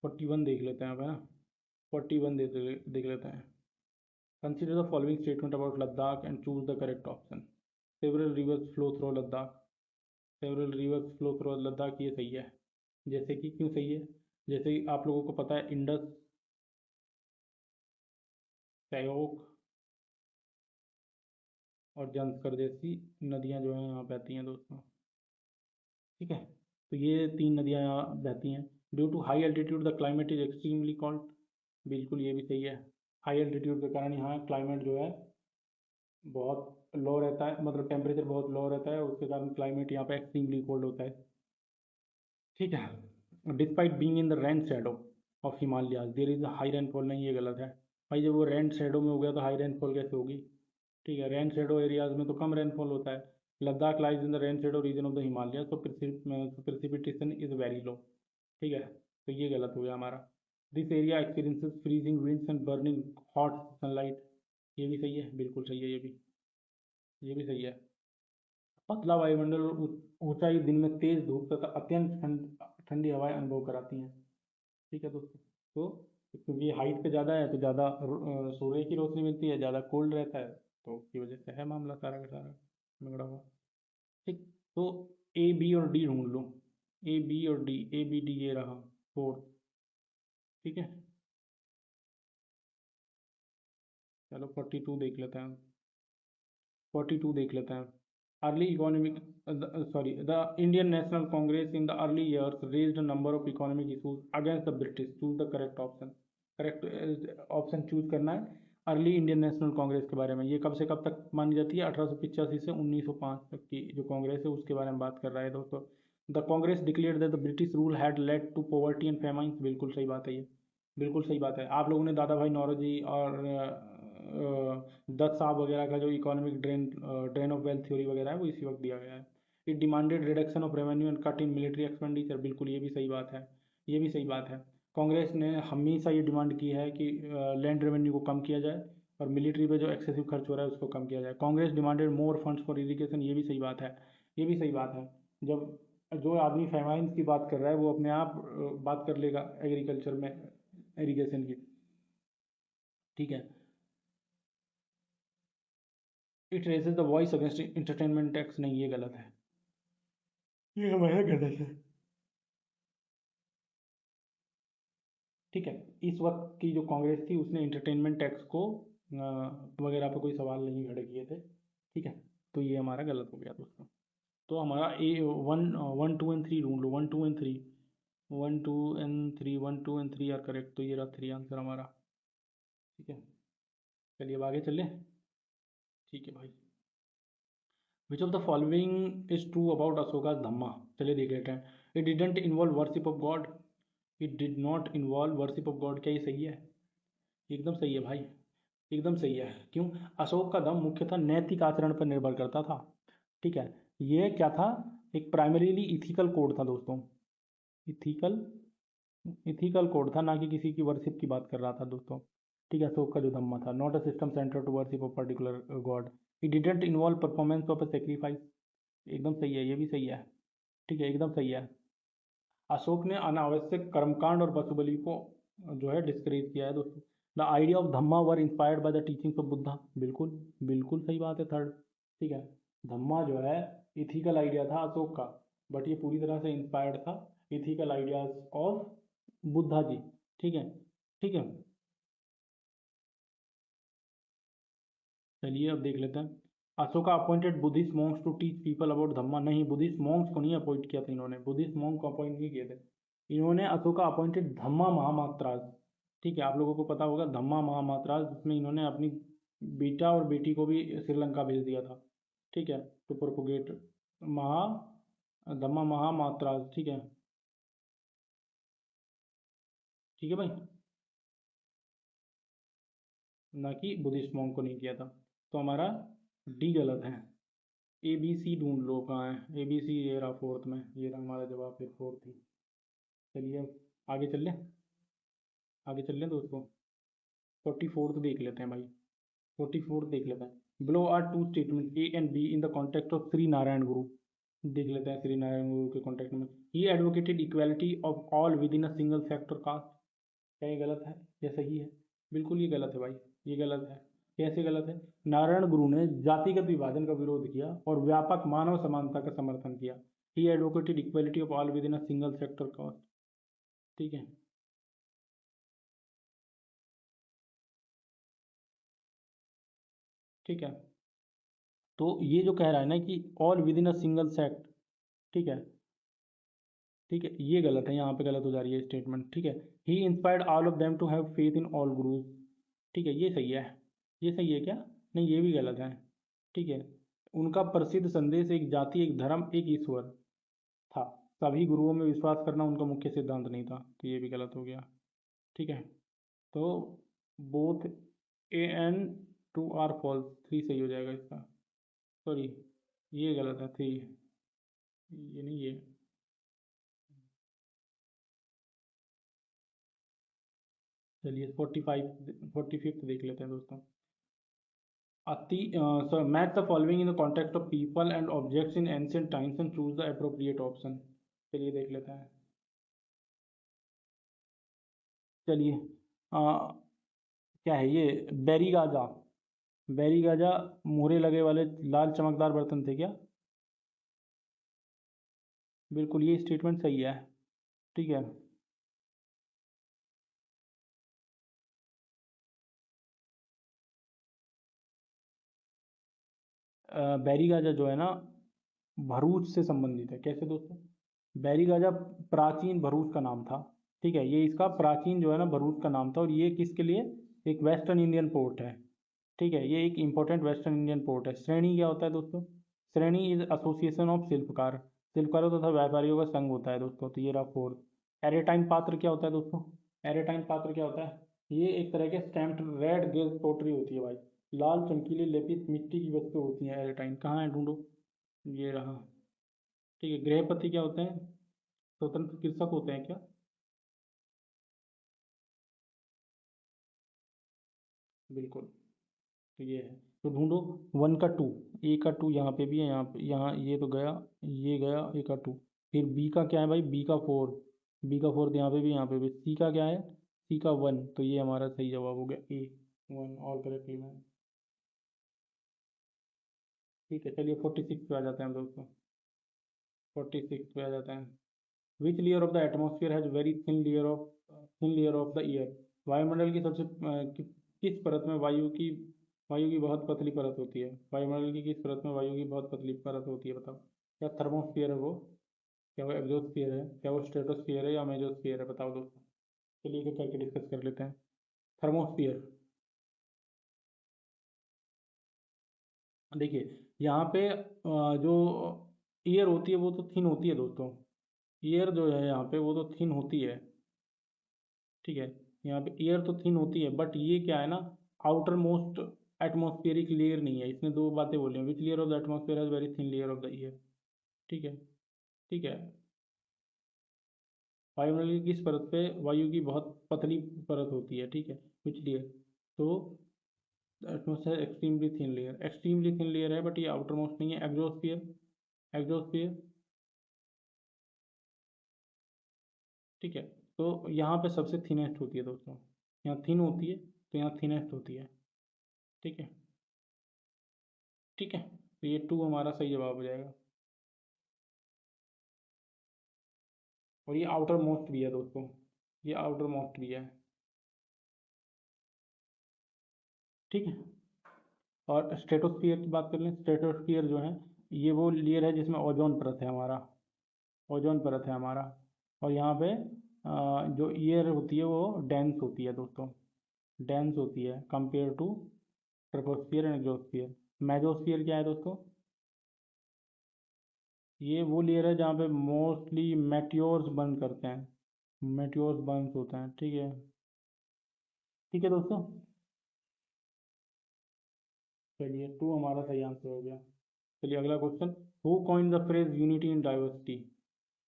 41 देख लेते हैं अब, है ना? 41 देख लेते हैं। Consider the following statement about Ladakh and choose the correct option. Several reverse flow through Ladakh, several reverse flow through Ladakh, ये सही है। जैसे कि क्यों सही है? जैसे कि आप लोगों को पता है इंडस, सयोक और जंस्कर जैसी नदियां जो हैं यहाँ बहती हैं दोस्तों। ठीक है, तो ये तीन नदियां यहाँ बहती हैं। Due to high altitude the climate is extremely cold, बिल्कुल ये भी सही है। हाई एल्टीट्यूड के कारण यहाँ क्लाइमेट जो है बहुत लो रहता है, मतलब टेम्परेचर बहुत लो रहता है, उसके कारण क्लाइमेट यहाँ पे एक्सट्रीमली कोल्ड होता है। ठीक है। Despite being in the rain shadow of Himalaya there is high rainfall, नहीं ये गलत है भाई, जब वो रेन शेडो में हो गया तो हाई रेनफॉल कैसे होगी। ठीक है, रेन शेडो एरियाज में तो कम रेनफॉल होता है। Ladakh lies in the rain shadow reason of the Himalaya, तो प्रिसिपिटेशन इज वेरी लो। ठीक है, तो ये गलत हो गया हमारा। This area experiences freezing winds and burning hot sunlight, ये भी सही है, बिल्कुल सही है, ये भी सही है। पतला वायुमंडल और ऊंचाई दिन में तेज धूप तथा अत्यंत ठंडी हवाएं अनुभव कराती हैं। ठीक है दोस्तों, तो क्योंकि हाइट पे ज़्यादा है तो ज़्यादा सूर्य की रोशनी मिलती है, ज़्यादा कोल्ड रहता है, तो उसकी वजह से है मामला सारा का सारा बिगड़ा हुआ। ठीक, तो ए बी और डी ढूंढ लो, ए बी और डी, ए बी डी ये रहा फोर्थ। ठीक है, चलो 42 देख लेते हैं, 42 देख लेते हैं। Early economic, sorry, the Indian national Congress in the early years raised a number of economic issues against the British, choose the correct option. Correct option choose करना है अर्ली इंडियन नेशनल कांग्रेस के बारे में। ये कब से कब तक मानी जाती है, 1885 से 1905 तक की जो कांग्रेस है उसके बारे में बात कर रहा है दोस्तों। The Congress declared that the British rule had led to poverty and famine, बिल्कुल सही बात है ये, बिल्कुल सही बात है। आप लोगों ने दादा भाई नौरोजी और दत्त साहब वगैरह का जो economic drain of wealth theory वगैरह है वो इसी वक्त दिया गया है। It demanded reduction of revenue and cut in military expenditure, बिल्कुल ये भी सही बात है, ये भी सही बात है। कांग्रेस ने हमेशा ये डिमांड की है कि लैंड रेवेन्यू को कम किया जाए और मिलिट्री पे जो एक्सेसिव खर्च हो रहा है उसको कम किया जाए। Congress demanded more funds for irrigation, ये भी सही बात है, ये भी सही बात है। जब जो आदमी फेमाइन की बात कर रहा है वो अपने आप बात कर लेगा एग्रीकल्चर में इरिगेशन की। ठीक है, it raises the voice against entertainment tax, नहीं ये गलत है, ये हमारा गलत है। ठीक है, इस वक्त की जो कांग्रेस थी उसने इंटरटेनमेंट टैक्स को वगैरह पे कोई सवाल नहीं खड़े किए थे। ठीक है, तो ये हमारा गलत हो गया दोस्तों। तो हमारा ए वन, 1 2 एंड 3 ढूंढ लो, 1 2 एंड 3, 1 2 एंड 3, 1 2 एंड 3 आर करेक्ट, तो ये रहा 3 आंसर हमारा। ठीक है, चलिए अब आगे चले। ठीक है भाई, which of the following is true about Ashoka Dhamma, चलिए देख लेते हैं। It didn't involve worship of God, it did not involve worship of God, क्या ये सही है? एकदम सही है भाई, एकदम सही है। क्यों? अशोक का धम्म मुख्यतः नैतिक आचरण पर निर्भर करता था। ठीक है, ये क्या था, एक प्राइमरीली इथिकल कोड था दोस्तों, इथिकल, इथिकल कोड था, ना कि किसी की वर्शिप की बात कर रहा था दोस्तों। ठीक है, अशोक का जो धम्मा था, not a system centre to worship of particular god, it didn't involve performance of a sacrifice, एकदम सही है, ये भी सही है। ठीक है, एकदम सही है। अशोक ने अनावश्यक कर्मकांड और पशुबलि को जो है डिस्करेज किया है दोस्तों। The idea of Dhamma were inspired by the teachings of Buddha, बिल्कुल, बिल्कुल सही बात है थर्ड। ठीक है, धम्मा जो है इथिकल आइडिया था अशोक का, बट ये पूरी तरह से इंस्पायर्ड था ethical ideas of Buddha ji. ठीक है, ठीक है, चलिए अब देख लेते हैं। Ashoka appointed Buddhist monks to teach people about Dhamma, नहीं बुद्धिस्ट मॉन्क्स को नहीं अपॉइंट किया था इन्होंने, बुद्धिस्ट मॉन्क को अपॉइंट नहीं किए थे इन्होंने। अशोका अपॉइंटेड धम्मा महामात्राज, ठीक है, आप लोगों को पता होगा धम्मा महामात्राज, जिसमें इन्होंने अपनी बेटा और बेटी को भी श्रीलंका भेज दिया था। ठीक है, टू प्रोपोगेट महा, धम्मा महामात्राज। ठीक है, ठीक है भाई, ना कि बुद्धिस्ट मॉन्क को नहीं किया था। तो हमारा डी गलत है। ए बी सी ढूंढ लो, कहाँ है ए बी सी, ये रहा फोर्थ में, ये रहा हमारा जवाब, फिर फोर्थ ही। चलिए आगे चल लें, आगे चल लें दोस्तों। 44th देख लेते हैं भाई, 44th देख लेते हैं। Below are two statement A and B in the context of Shri Narayana Guru, देख लेते हैं श्री नारायण गुरु के कॉन्टेक्ट में। ही advocated equality of all within a single sect और कास्ट, क्या ये गलत है या सही है? बिल्कुल ये गलत है भाई, ये गलत है। कैसे गलत है? नारायण गुरु ने जातिगत विभाजन का विरोध किया और व्यापक मानव समानता का समर्थन किया। He advocated equality of all within a single sector caste. ठीक है, ठीक है, तो ये जो कह रहा है ना कि all within a single sect, ठीक है, ठीक है, ये गलत है, यहाँ पे गलत हो जा रही है स्टेटमेंट। ठीक है, he inspired all of them to have faith in all gurus. ठीक है, ये सही है। ये सही है क्या? नहीं, ये भी गलत है। ठीक है, उनका प्रसिद्ध संदेश एक जाति, एक धर्म, एक ईश्वर था। सभी गुरुओं में विश्वास करना उनका मुख्य सिद्धांत नहीं था, तो ये भी गलत हो गया। ठीक है, तो both A and two are false, three सही हो जाएगा इसका। सॉरी, ये गलत है, थ्री, ये नहीं, ये। चलिए 45 देख लेते हैं दोस्तों। अति match the following in the context of people and objects in ancient times and choose the appropriate option. चलिए देख लेते हैं। चलिए, क्या है ये? Berry Gaza. बेरी गाजा मोहरे लगे वाले लाल चमकदार बर्तन थे क्या? बिल्कुल, ये स्टेटमेंट सही है। ठीक है। बेरी गाजा जो है ना, भरूच से संबंधित है। कैसे दोस्तों? बेरी गाजा प्राचीन भरूच का नाम था। ठीक है, ये इसका प्राचीन जो है ना भरूच का नाम था, और ये किसके लिए? एक वेस्टर्न इंडियन पोर्ट है। ठीक है, ये एक इंपॉर्टेंट वेस्टर्न इंडियन पोर्ट है। श्रेणी क्या होता है दोस्तों? श्रेणी इज एसोसिएशन ऑफ शिल्पकार, शिल्पकारों तथा व्यापारियों का संघ होता है दोस्तों। तो ये रहा फोर्थ। एरेटाइन पात्र क्या होता है दोस्तों? एरेटाइन पात्र क्या होता है? ये एक तरह के स्टैम्प्ड रेड गेज पोट्री होती है भाई। लाल चमकीली लेपित मिट्टी की वस्तु होती है एरेटाइन। कहाँ है, ढूंढो। ये रहा। ठीक है, गृहपति क्या होते हैं? स्वतंत्र कृषक होते हैं क्या? बिल्कुल। तो ये है। तो ढूंढो। वन का टू, ए का टू यहाँ पे भी है, यहाँ पे, यहाँ ये तो गया, ये गया, ए का टू। फिर बी का क्या है भाई? बी का फोर। बी का फोर्थ यहाँ पे भी, यहाँ पे भी। सी का क्या है? सी का वन। तो ये हमारा सही जवाब हो गया, ए वन, और करेक्टली मैन। ठीक है, चलिए 46 पे आ जाते हैं हम दोस्तों। 46 पे आ जाते हैं। Which layer of the atmosphere has very thin layer of the year. वायुमंडल की सबसे किस परत में वायु की बहुत पतली परत होती है? वायुमंडल की किस परत में वायु की बहुत पतली परत होती है, बताओ। क्या थर्मोस्फियर है वो? क्या वो एग्जोस्फियर है? क्या वो स्ट्रेटोस्फियर है या मेजोस्फियर है? बताओ दोस्तों। चलिए एक एक करके डिस्कस कर लेते हैं। थर्मोस्फियर। देखिए, यहाँ पे जो ईयर होती है वो तो थिन होती है दोस्तों। ईयर जो है यहाँ पे वो तो थिन होती है। ठीक है, यहाँ पे एयर तो थिन होती है, बट ये क्या है ना, आउटर मोस्ट एटमोस्फेरिक लेयर नहीं है। इसने दो बातें बोली हैं, which layer of the atmosphere has very thin layer of the year. ठीक है। ठीक है, वायुमंडल की किस परत पे वायु की बहुत पतली परत होती है? ठीक है, विच लेयर? तो एटमोस्फेयर एक्सट्रीमली थिन लेयर है, बट ये आउटर मोस्ट नहीं है। एग्जोस्फियर। एग्जोस्फियर। ठीक है, तो यहाँ पे सबसे थिनेस्ट होती है दोस्तों। यहाँ थिन होती है, तो यहाँ थिनेस्ट होती है। ठीक है। ठीक है, तो ये टू हमारा सही जवाब हो जाएगा। और ये आउटर मोस्ट भी है दोस्तों। ये आउटर मोस्ट भी है। ठीक है, और स्ट्रेटोस्फियर की बात कर लें। स्ट्रेटोस्फियर जो है, ये वो लेयर है जिसमें ओजोन परत है हमारा। ओजोन परत है हमारा। और यहाँ पे जो ईयर होती है वो डेंस होती है दोस्तों। डेंस होती है compare to troposphere and exosphere. Mesosphere क्या है दोस्तों? ये वो लेयर है जहाँ पे मोस्टली मेट्योर्स बर्न करते हैं। मेट्योर्स बर्न होते हैं। ठीक है। ठीक है दोस्तों, चलिए टू हमारा सही आंसर हो गया। चलिए अगला question. Who coin the phrase unity in diversity?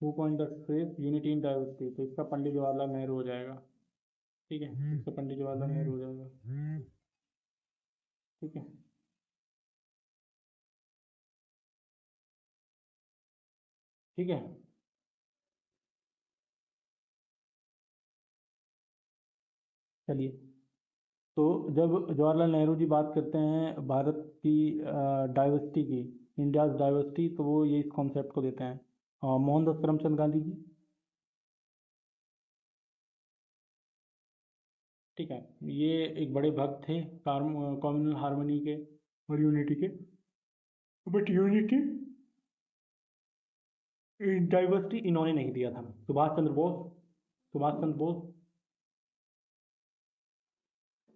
Who coin the phrase unity in diversity? तो इसका पंडित जवाहरलाल नेहरू हो जाएगा। ठीक है, इसका पंडित जवाहरलाल नेहरू हो जाएगा। ठीक है। ठीक है, चलिए। तो जब जवाहरलाल नेहरू जी बात करते हैं भारत की डाइवर्सिटी की, इंडियाज डाइवर्सिटी, तो वो ये इस कॉन्सेप्ट को देते हैं। मोहनदास करमचंद गांधी जी। ठीक है, ये एक बड़े भक्त थे कम्युनल हार्मनी के और यूनिटी के। बट यूनिटी डाइवर्सिटी इन्होंने नहीं दिया था, सुभाष चंद्र बोस, सुभाष चंद्र बोस,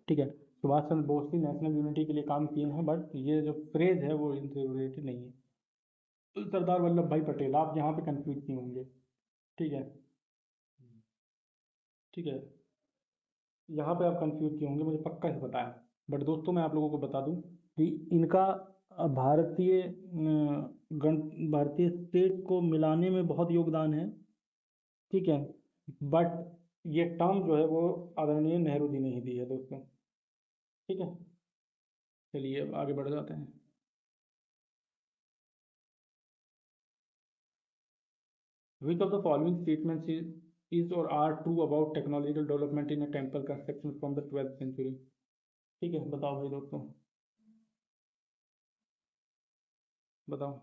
ठीक है, सुभाष चंद्र बोस भी नेशनल यूनिटी के लिए काम किए हैं, बट ये जो फ्रेज है वो इनसे रिलेटेड नहीं है। तो सरदार वल्लभ भाई पटेल, आप यहाँ पे कंफ्यूज नहीं होंगे, ठीक है, ठीक है, यहाँ पे आप कंफ्यूज क्यों होंगे मुझे पक्का से पता है। बट दोस्तों मैं आप लोगों को बता दूं कि इनका भारतीय गण भारतीय स्टेट को मिलाने में बहुत योगदान है, ठीक है, बट ये टर्म जो है वो आदरणीय नेहरू जी ने ही दी है दोस्तों, ठीक है। चलिए अब आगे बढ़ जाते हैं। Which of the following statements is or are true about technological development in a temple construction from the 12th century? ठीक है, बताओ भाई दोस्तों, बताओ।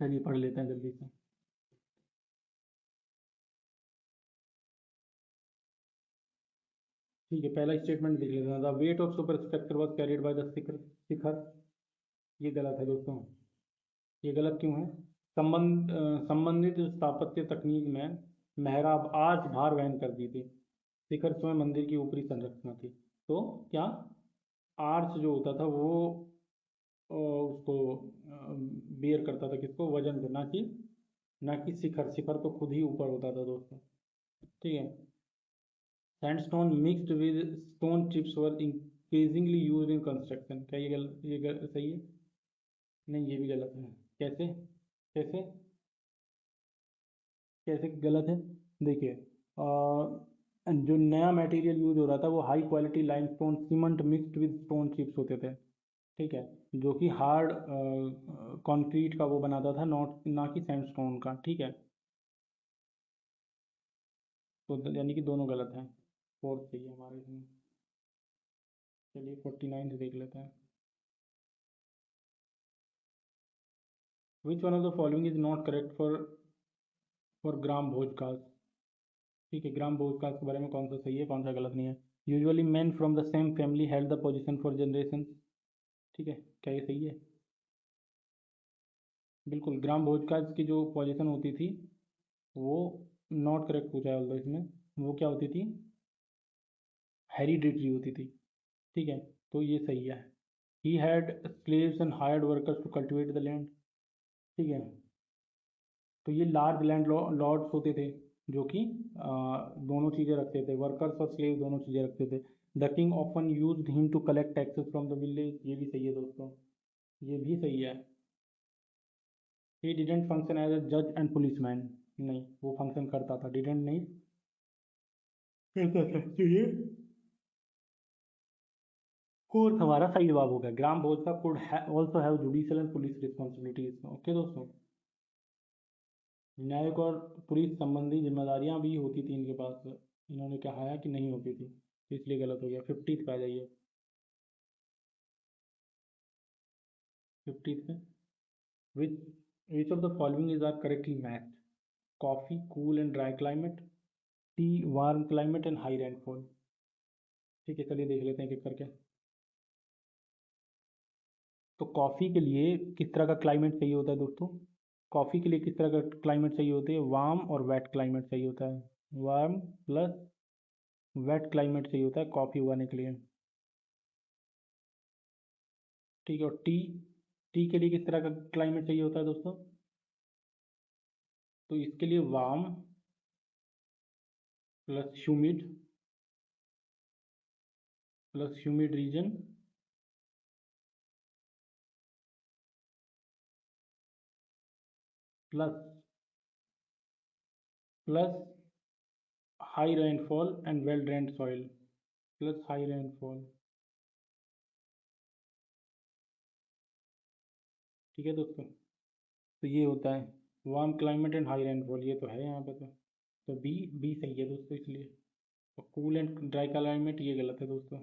चलिए पढ़ लेते हैं जल्दी से। ठीक है, पहला स्टेटमेंट लिख लेते हैं, the weight of superstructure was carried by the shikhara, shikhara, ये गलत है दोस्तों। ये गलत क्यों है? संबंधित स्थापत्य तकनीक में मेहराब आर्च भार वहन करती थी, शिखर स्वयं मंदिर की ऊपरी संरचना थी। तो क्या आर्च जो होता था वो उसको बियर करता था, किसको, वजन को, ना कि शिखर, शिखर तो खुद ही ऊपर होता था दोस्तों, ठीक है। Sandstone mixed with stone chips were increasingly used in construction, क्या सही है? नहीं, ये भी गलत है। कैसे? कैसे? कैसे गलत है? देखिए, जो नया मटेरियल यूज हो रहा था वो high quality limestone cement mixed with stone chips होते थे, ठीक है, जो कि हार्ड कंक्रीट का वो बनाता था, नॉट ना कि सैंडस्टोन का, ठीक है। तो यानी कि दोनों गलत हैं, फोर्थ सही है हमारे इसमें। चलिए 49 से देख लेते हैं। Which one of the following is not correct for gram bhojakas, ठीक है, ग्राम भोजकाज के बारे में कौन सा सही है, कौन सा गलत नहीं है? Usually man from the same family held the position for generation, ठीक है, क्या ये सही है? बिल्कुल, ग्राम भोजकाज की जो पोजीशन होती थी वो नॉट करेक्ट पूछा है ऑल्दो इसमें, वो क्या होती थी, हेरिडिटरी होती थी, ठीक है, तो ये सही है। He had slaves and hired workers to cultivate the land, ठीक है, तो ये लार्ज लैंड लॉर्ड्स होते थे जो कि दोनों चीज़ें रखते थे, वर्कर्स और स्लेव दोनों चीज़ें रखते थे। The king often used him to collect taxes from the village, ये भी सही है दोस्तों, ये भी सही है। He didn't function as a जज एंड पुलिसमैन, नहीं, वो फंक्शन करता था, डिडेंट नहीं करता था, तो ये फोर्थ हमारा सही जवाब होगा। ग्राम भोज का could also have judicial and police responsibilities, okay दोस्तों, न्यायिक और पुलिस संबंधी जिम्मेदारियां भी होती थी इनके पास, इन्होंने कहा है कि नहीं होती थी, तो इसलिए गलत हो गया। 50th पे आ जाइए, 50th में, which which of the following is are correctly matched, coffee cool and dry climate, tea warm climate and high rainfall, ठीक है, चलिए देख लेते हैं एक एक करके। तो कॉफ़ी के लिए किस तरह का क्लाइमेट चाहिए होता है दोस्तों? कॉफ़ी के लिए किस तरह का क्लाइमेट चाहिए होता है? वार्म और वेट क्लाइमेट चाहिए होता है, वार्म प्लस वेट क्लाइमेट चाहिए होता है कॉफ़ी उगाने के लिए, ठीक है। और टी, टी के लिए किस तरह का क्लाइमेट चाहिए होता है दोस्तों? तो इसके लिए warm plus humid region plus plus high rainfall and well drained soil, plus high rainfall, ठीक है दोस्तों। तो ये होता है warm climate and high rainfall, ये तो है यहाँ पे, तो बी, बी सही है दोस्तों इसलिए। और कूल एंड ड्राई क्लाइमेट ये गलत है दोस्तों,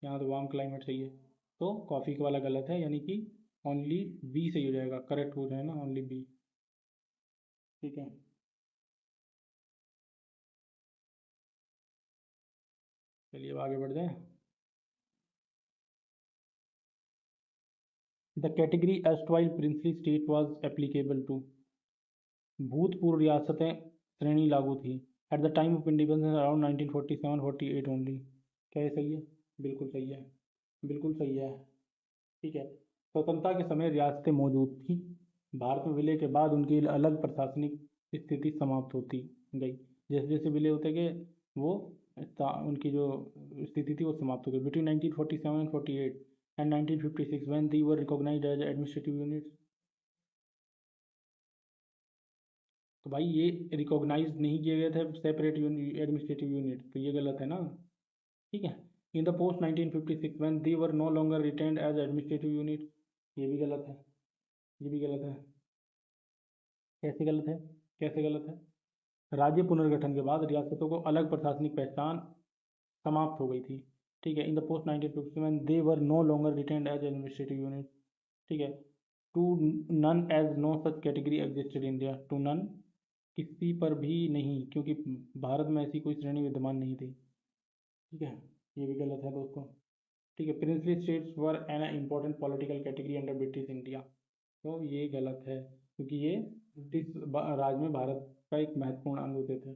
यहाँ तो वार्म क्लाइमेट चाहिए, तो कॉफ़ी का वाला गलत है, यानी कि ओनली बी सही हो जाएगा, करेक्ट हो जाए ना, ओनली बी, ठीक है। चलिए अब आगे बढ़ जाए। The category erstwhile princely state was applicable to. भूतपूर्व रियासतें श्रेणी लागू थी। At the time of independence around 1947-48 only. क्या ये सही है? बिल्कुल सही है। बिल्कुल सही है। ठीक है। स्वतंत्रता के समय रियासतें मौजूद थी। भारत में विलय के बाद उनकी अलग प्रशासनिक स्थिति समाप्त होती गई। जैसे जैसे विलय होते गए वो उनकी जो स्थिति थी वो समाप्त हो गई। Between 1947 and 48 and 1956 when they were recognised as administrative units. तो भाई ये रिकॉग्नाइज नहीं किए गए थे सेपरेट एडमिनिस्ट्रेटिव यूनिट, तो ये गलत है ना। ठीक है। In the post 1956 when they were no longer retained as administrative unit. ये भी गलत है। ये भी गलत है। कैसे गलत है? कैसे गलत है? राज्य पुनर्गठन के बाद रियासतों को अलग प्रशासनिक पहचान समाप्त हो गई थी। ठीक है। In the post 1950 when they were no longer retained as administrative unit. ठीक है। Two none as no such category existed India. Two none किसी पर भी नहीं, क्योंकि भारत में ऐसी कोई श्रेणी विद्यमान नहीं थी। ठीक है। ये भी गलत है दोस्तों। ठीक है। Princely states were an important political category under British India. तो ये गलत है, क्योंकि ये ब्रिटिश राज में भारत का एक महत्वपूर्ण अंग होते थे।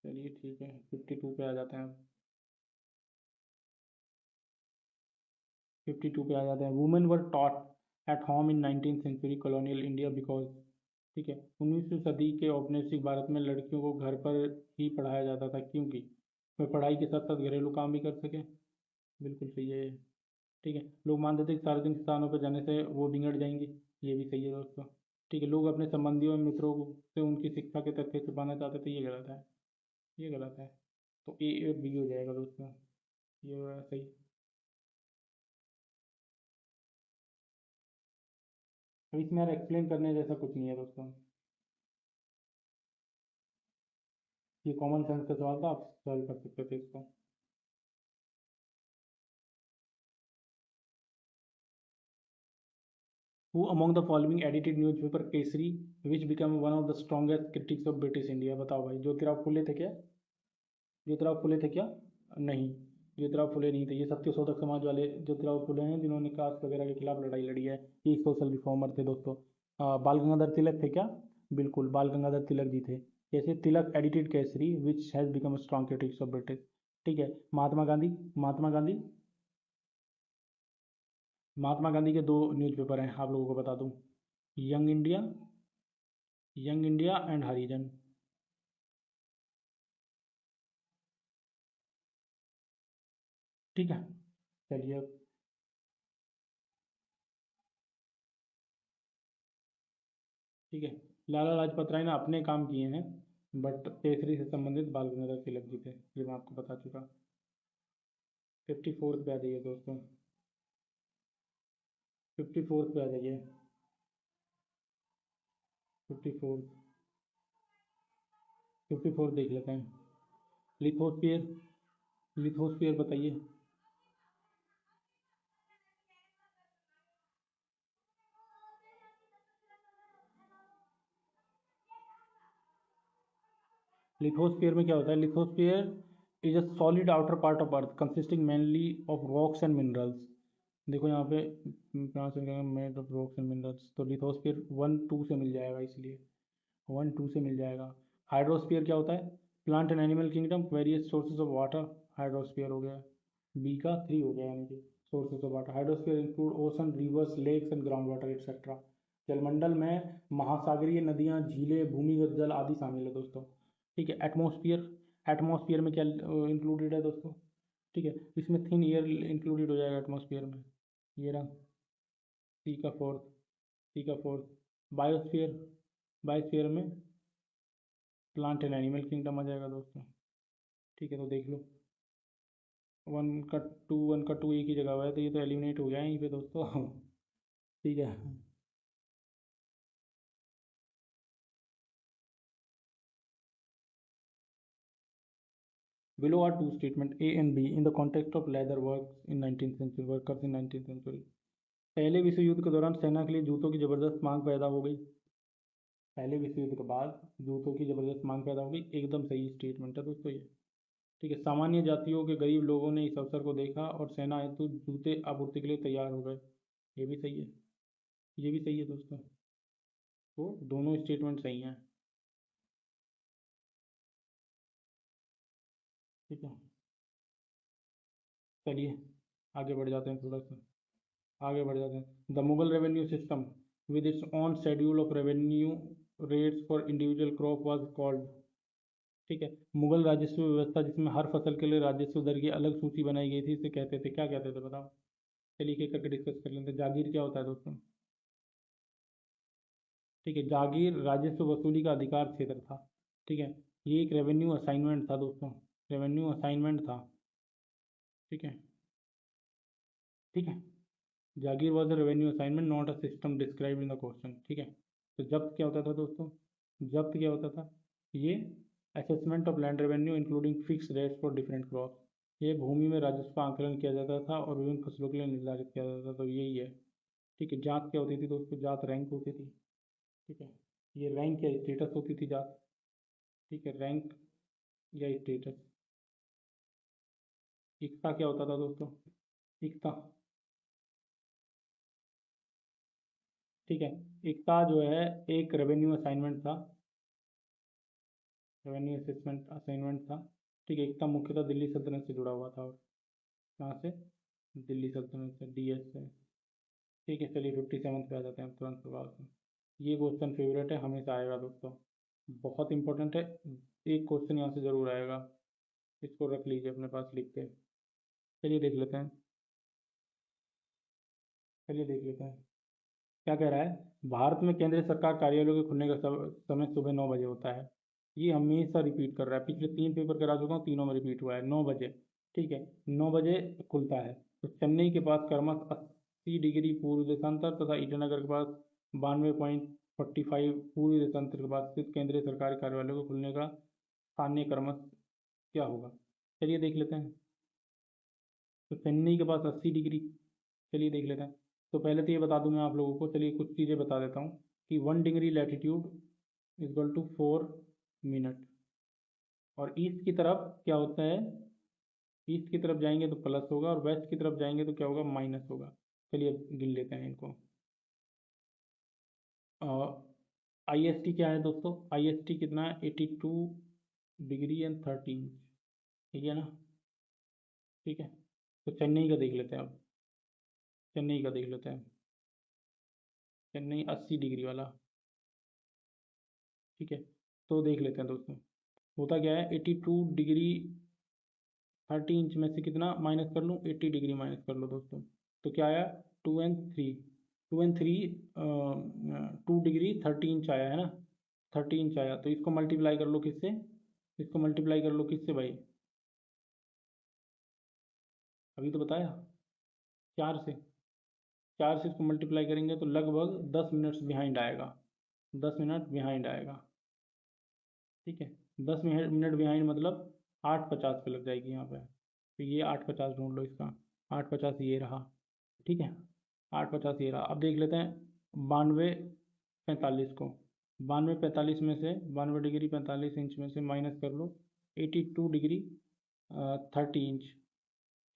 चलिए ठीक है, 52 पे आ जाते हैं अब। 52 पे आ जाते हैं। Women were taught at home in 19th century colonial India because. ठीक है। 19वीं सदी के औपनिवेशिक भारत में लड़कियों को घर पर ही पढ़ाया जाता था, क्योंकि वे पढ़ाई के साथ साथ घरेलू काम भी कर सकें। बिल्कुल सही है ये। ठीक है। लोग मानते थे कि सार्वजनिक स्थानों पर जाने से वो बिगड़ जाएंगे। ये भी सही है दोस्तों। ठीक है। लोग अपने संबंधियों और मित्रों से उनकी शिक्षा के तथ्य छुपाना चाहते थे। ये गलत है। ये गलत है। तो ए और बी हो जाएगा दोस्तों। ये हो रहा है सही। अब इसमें यार एक्सप्लेन करने जैसा कुछ नहीं है दोस्तों। ये कॉमन सेंस का सवाल था, आप सॉल्व कर सकते थे इसको। Who among the following edited newspaper Kesari which became one of the strongest critics of British India. बताओ भाई, ज्योतिराव फुले थे क्या? ज्योतिराव फुले थे क्या? नहीं, ज्योतिराव फुले नहीं थे। ये सत्यशोधक समाज वाले ज्योतिराव फुले हैं, जिन्होंने कास्ट वगैरह के खिलाफ लड़ाई लड़ी है। ये एक सोशल रिफॉर्मर थे दोस्तों। बाल गंगाधर तिलक थे क्या? बिल्कुल, बाल गंगाधर तिलक जी थे। जैसे Tilak edited Kesari which has become strong critics of British. ठीक है। महात्मा गांधी। महात्मा गांधी। महात्मा गांधी के दो न्यूज़पेपर हैं, आप लोगों को बता दूं। Young India. Young India and Harijan. ठीक है। चलिए अब। ठीक है। लाला लाजपत राय ने अपने काम किए हैं, बट केसरी से संबंधित बाल गंगाधर तिलक जी थे, ये मैं आपको बता चुका। 54 पे आ जाइए दोस्तों। 54 पे आ जाइए। 54। 54 देख लेते हैं। लिथोस्फीयर। लिथोस्फीयर बताइए। लिथोस्फीयर में क्या होता है? Lithosphere is a solid outer part of earth consisting mainly of rocks and minerals. देखो यहाँ पे made of rocks and minerals, तो लिथोस्फीयर 1 2 से मिल जाएगा, इसलिए 1 2 से मिल जाएगा। हाइड्रोस्फीयर क्या होता है? Plant and animal kingdom, various sources of water. Hydrosphere हो गया। बी का 3 हो गया, यानी कि sources of water. Hydrosphere include ocean, rivers, lakes and ground water etcetera. जलमंडल में महासागरीय नदियाँ, झीलें, भूमिगत जल आदि शामिल है दोस्तों। ठीक है। एटमॉस्फेयर। एटमॉस्फेयर में क्या इंक्लूडेड है दोस्तों? ठीक है। इसमें थिन एयर इंक्लूडेड हो जाएगा एटमॉस्फेयर में। ये रहा। सी का फोर्थ। सी का फोर्थ। बायोस्फीयर। बायोस्फीयर में प्लांट एंड एनिमल किंगडम आ जाएगा दोस्तों। ठीक है, तो देख लो। 1 का 2 एक ही जगह हुआ है, तो ये तो एलिमिनेट हो गया है यहीं पे दोस्तों। ठीक है। Below are two statements A and B in the context of leather works in 19th century workers in 19th century। पहले विश्व युद्ध के दौरान सेना के लिए जूतों की जबरदस्त मांग पैदा हो गई। पहले विश्व युद्ध के बाद जूतों की जबरदस्त मांग पैदा हो गई, एकदम सही स्टेटमेंट है दोस्तों ये। ठीक है, सामान्य जातियों के गरीब लोगों ने इस अवसर को देखा और सेना हेतु जूते आपूर्ति के लिए तैयार हो गए। ये भी सही है, ये भी सही है दोस्तों। तो दोनों स्टेटमेंट सही हैं। ठीक है, चलिए आगे बढ़ जाते हैं थोड़ा सा। आगे बढ़ जाते हैं। The Mughal revenue system with its on schedule of revenue rates for individual crop was called. ठीक है, मुगल राजस्व व्यवस्था जिसमें हर फसल के लिए राजस्व दर की अलग सूची बनाई गई थी, इसे कहते थे, क्या कहते थे बताओ। चलिए एक एक करके डिस्कस कर लेते हैं। जागीर क्या होता है दोस्तों। ठीक है, जागीर राजस्व वसूली का अधिकार क्षेत्र था। ठीक है, ये एक रेवेन्यू असाइनमेंट था दोस्तों, रेवेन्यू असाइनमेंट था। ठीक है, ठीक है, jagir was a revenue assignment not a system described in the question. ठीक है, तो जब्त क्या होता था दोस्तों, जब्त क्या होता था, ये assessment of land revenue including fix rates for different crop. ये भूमि में राजस्व का आंकलन किया जाता था और विभिन्न फसलों के लिए निर्धारित किया जाता था, तो यही है। ठीक है, जात क्या होती थी दोस्तों, जात रैंक होती थी। ठीक है, ये रैंक या स्टेटस होती थी जात। ठीक है, रैंक या स्टेटस। इक्ता क्या होता था दोस्तों, इक्ता। ठीक है, इक्ता जो है एक रेवेन्यू असाइनमेंट था, रेवेन्यू असेसमेंट असाइनमेंट था। ठीक है, इक्ता मुख्यतः दिल्ली सल्तनत से जुड़ा हुआ था, और कहाँ से, दिल्ली सल्तनत से, डीएस से। ठीक है, चलिए 57 पे आ जाते हैं तुरंत प्रभाव से। ये क्वेश्चन फेवरेट है, हमेशा आएगा दोस्तों, बहुत इंपॉर्टेंट है। एक क्वेश्चन यहाँ से जरूर आएगा, इसको रख लीजिए अपने पास लिख के। चलिए देख लेते हैं, चलिए देख लेते हैं क्या कह रहा है। भारत में केंद्र सरकार कार्यालयों के खुलने का समय सुबह 9 बजे होता है। ये हमेशा रिपीट कर रहा है, पिछले 3 पेपर करा चुका हूँ, तीनों में रिपीट हुआ है 9 बजे। ठीक है, 9 बजे खुलता है। तो चेन्नई के पास क्रमश 80 डिग्री पूर्व देशांतर तथा ईटानगर के पास 92.45 पूर्व देशांतर के पास स्थित केंद्रीय सरकारी कार्यालयों के खुलने का स्थानीय क्रमश क्या होगा। चलिए देख लेते हैं। तो चेन्नई के पास 80 डिग्री, चलिए देख लेते हैं। तो पहले तो ये बता दूं मैं आप लोगों को, चलिए कुछ चीज़ें बता देता हूँ कि 1 degree latitude equal to 4 minute. और ईस्ट की तरफ क्या होता है, ईस्ट की तरफ जाएंगे तो प्लस होगा, और वेस्ट की तरफ जाएंगे तो क्या होगा, माइनस होगा। चलिए गिन लेते हैं इनको। आई एस टी क्या है दोस्तों, आई एस टी कितना है, 82 डिग्री एंड 13 इंच। ठीक है ना। ठीक है, तो चेन्नई का देख लेते हैं अब, चेन्नई का देख लेते हैं। चेन्नई 80 डिग्री वाला। ठीक है, तो देख लेते हैं दोस्तों, होता क्या है, 82 डिग्री 30 इंच में से कितना माइनस कर लूँ, 80 डिग्री माइनस कर लो दोस्तों। तो क्या आया, 2 and 3, 2 and 3, 2 डिग्री 30 इंच आया है ना, 30 इंच आया। तो इसको मल्टीप्लाई कर लो किससे, इसको मल्टीप्लाई कर लो किससे भाई, अभी तो बताया, 4 से। 4 से इसको मल्टीप्लाई करेंगे तो लगभग 10 मिनट्स बिहाइंड आएगा, 10 मिनट बिहाइंड आएगा। ठीक है, 10 मिनट बिहाइंड मतलब 8:50 पे लग जाएगी यहाँ पे। तो ये 8:50 ढूंढ लो इसका, 8:50 ये रहा। ठीक है, 8:50 ये रहा। अब देख लेते हैं 92 45 को, 92 45 में से 92 डिग्री 45 इंच में से माइनस कर लो 82 डिग्री 30 इंच।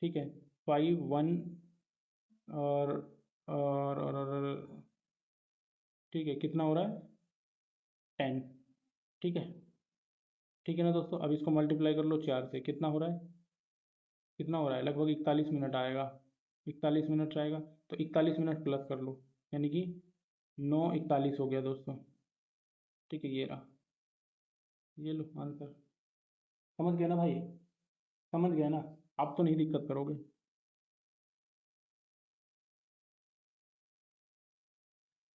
ठीक है, 5 1 और और ठीक है, कितना हो रहा है, 10। ठीक है, ठीक है ना दोस्तों। अब इसको मल्टीप्लाई कर लो 4 से, कितना हो रहा है, कितना हो रहा है, लगभग 41 मिनट आएगा, 41 मिनट आएगा। तो 41 मिनट प्लस कर लो, यानी कि 9:41 हो गया दोस्तों। ठीक है, ये रहा, ये लो आंसर। समझ गया ना भाई, समझ गया ना, आप तो नहीं दिक्कत करोगे।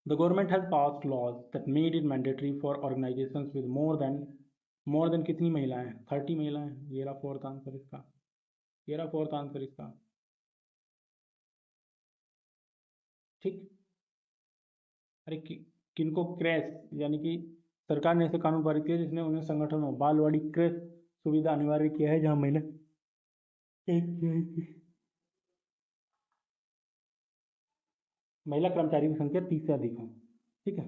The government has passed laws that made it mandatory for organizations with more than कितनी महिलाएं, 30 महिलाएं। ये रहा फोर्थ आंसर इसका, ये रहा फोर्थ आंसर इसका। ठीक, अरे किनको क्रैश, यानी कि सरकार ने ऐसे कानून पारित किया जिसने उन्हें संगठनों बालवाड़ी क्रैश सुविधा अनिवार्य किया है, जहां महिला महिला कर्मचारियों की संख्या 30 से अधिक हो। ठीक है,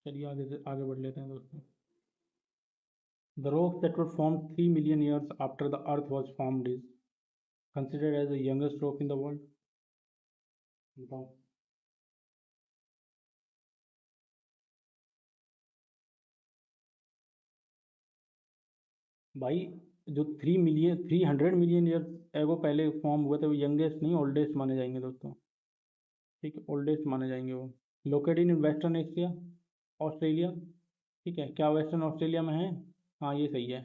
चलिए आगे से आगे बढ़ लेते हैं दोस्तों। The rocks that were formed 3 million years after the earth was formed is considered as the youngest rock in the world. बताओ। भाई जो 300 मिलियन ईयर एगो पहले फॉर्म हुए थे वो यंगेस्ट नहीं ओल्डेस्ट माने जाएंगे दोस्तों। ठीक है, ओल्डेस्ट माने जाएंगे वो। Located in western Asia, Australia. ठीक है, क्या वेस्टर्न ऑस्ट्रेलिया में है? हाँ ये सही है,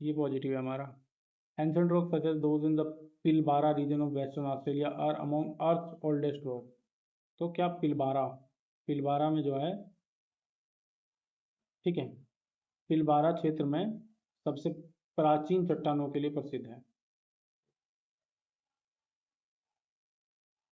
ये पॉजिटिव है हमारा। Ancient rock such as those in the Pilbara region of Western Australia are among earth oldest rock. तो क्या पिलबारा, पिलबारा में जो है, ठीक है, पिलबारा क्षेत्र में सबसे प्राचीन चट्टानों के लिए प्रसिद्ध है।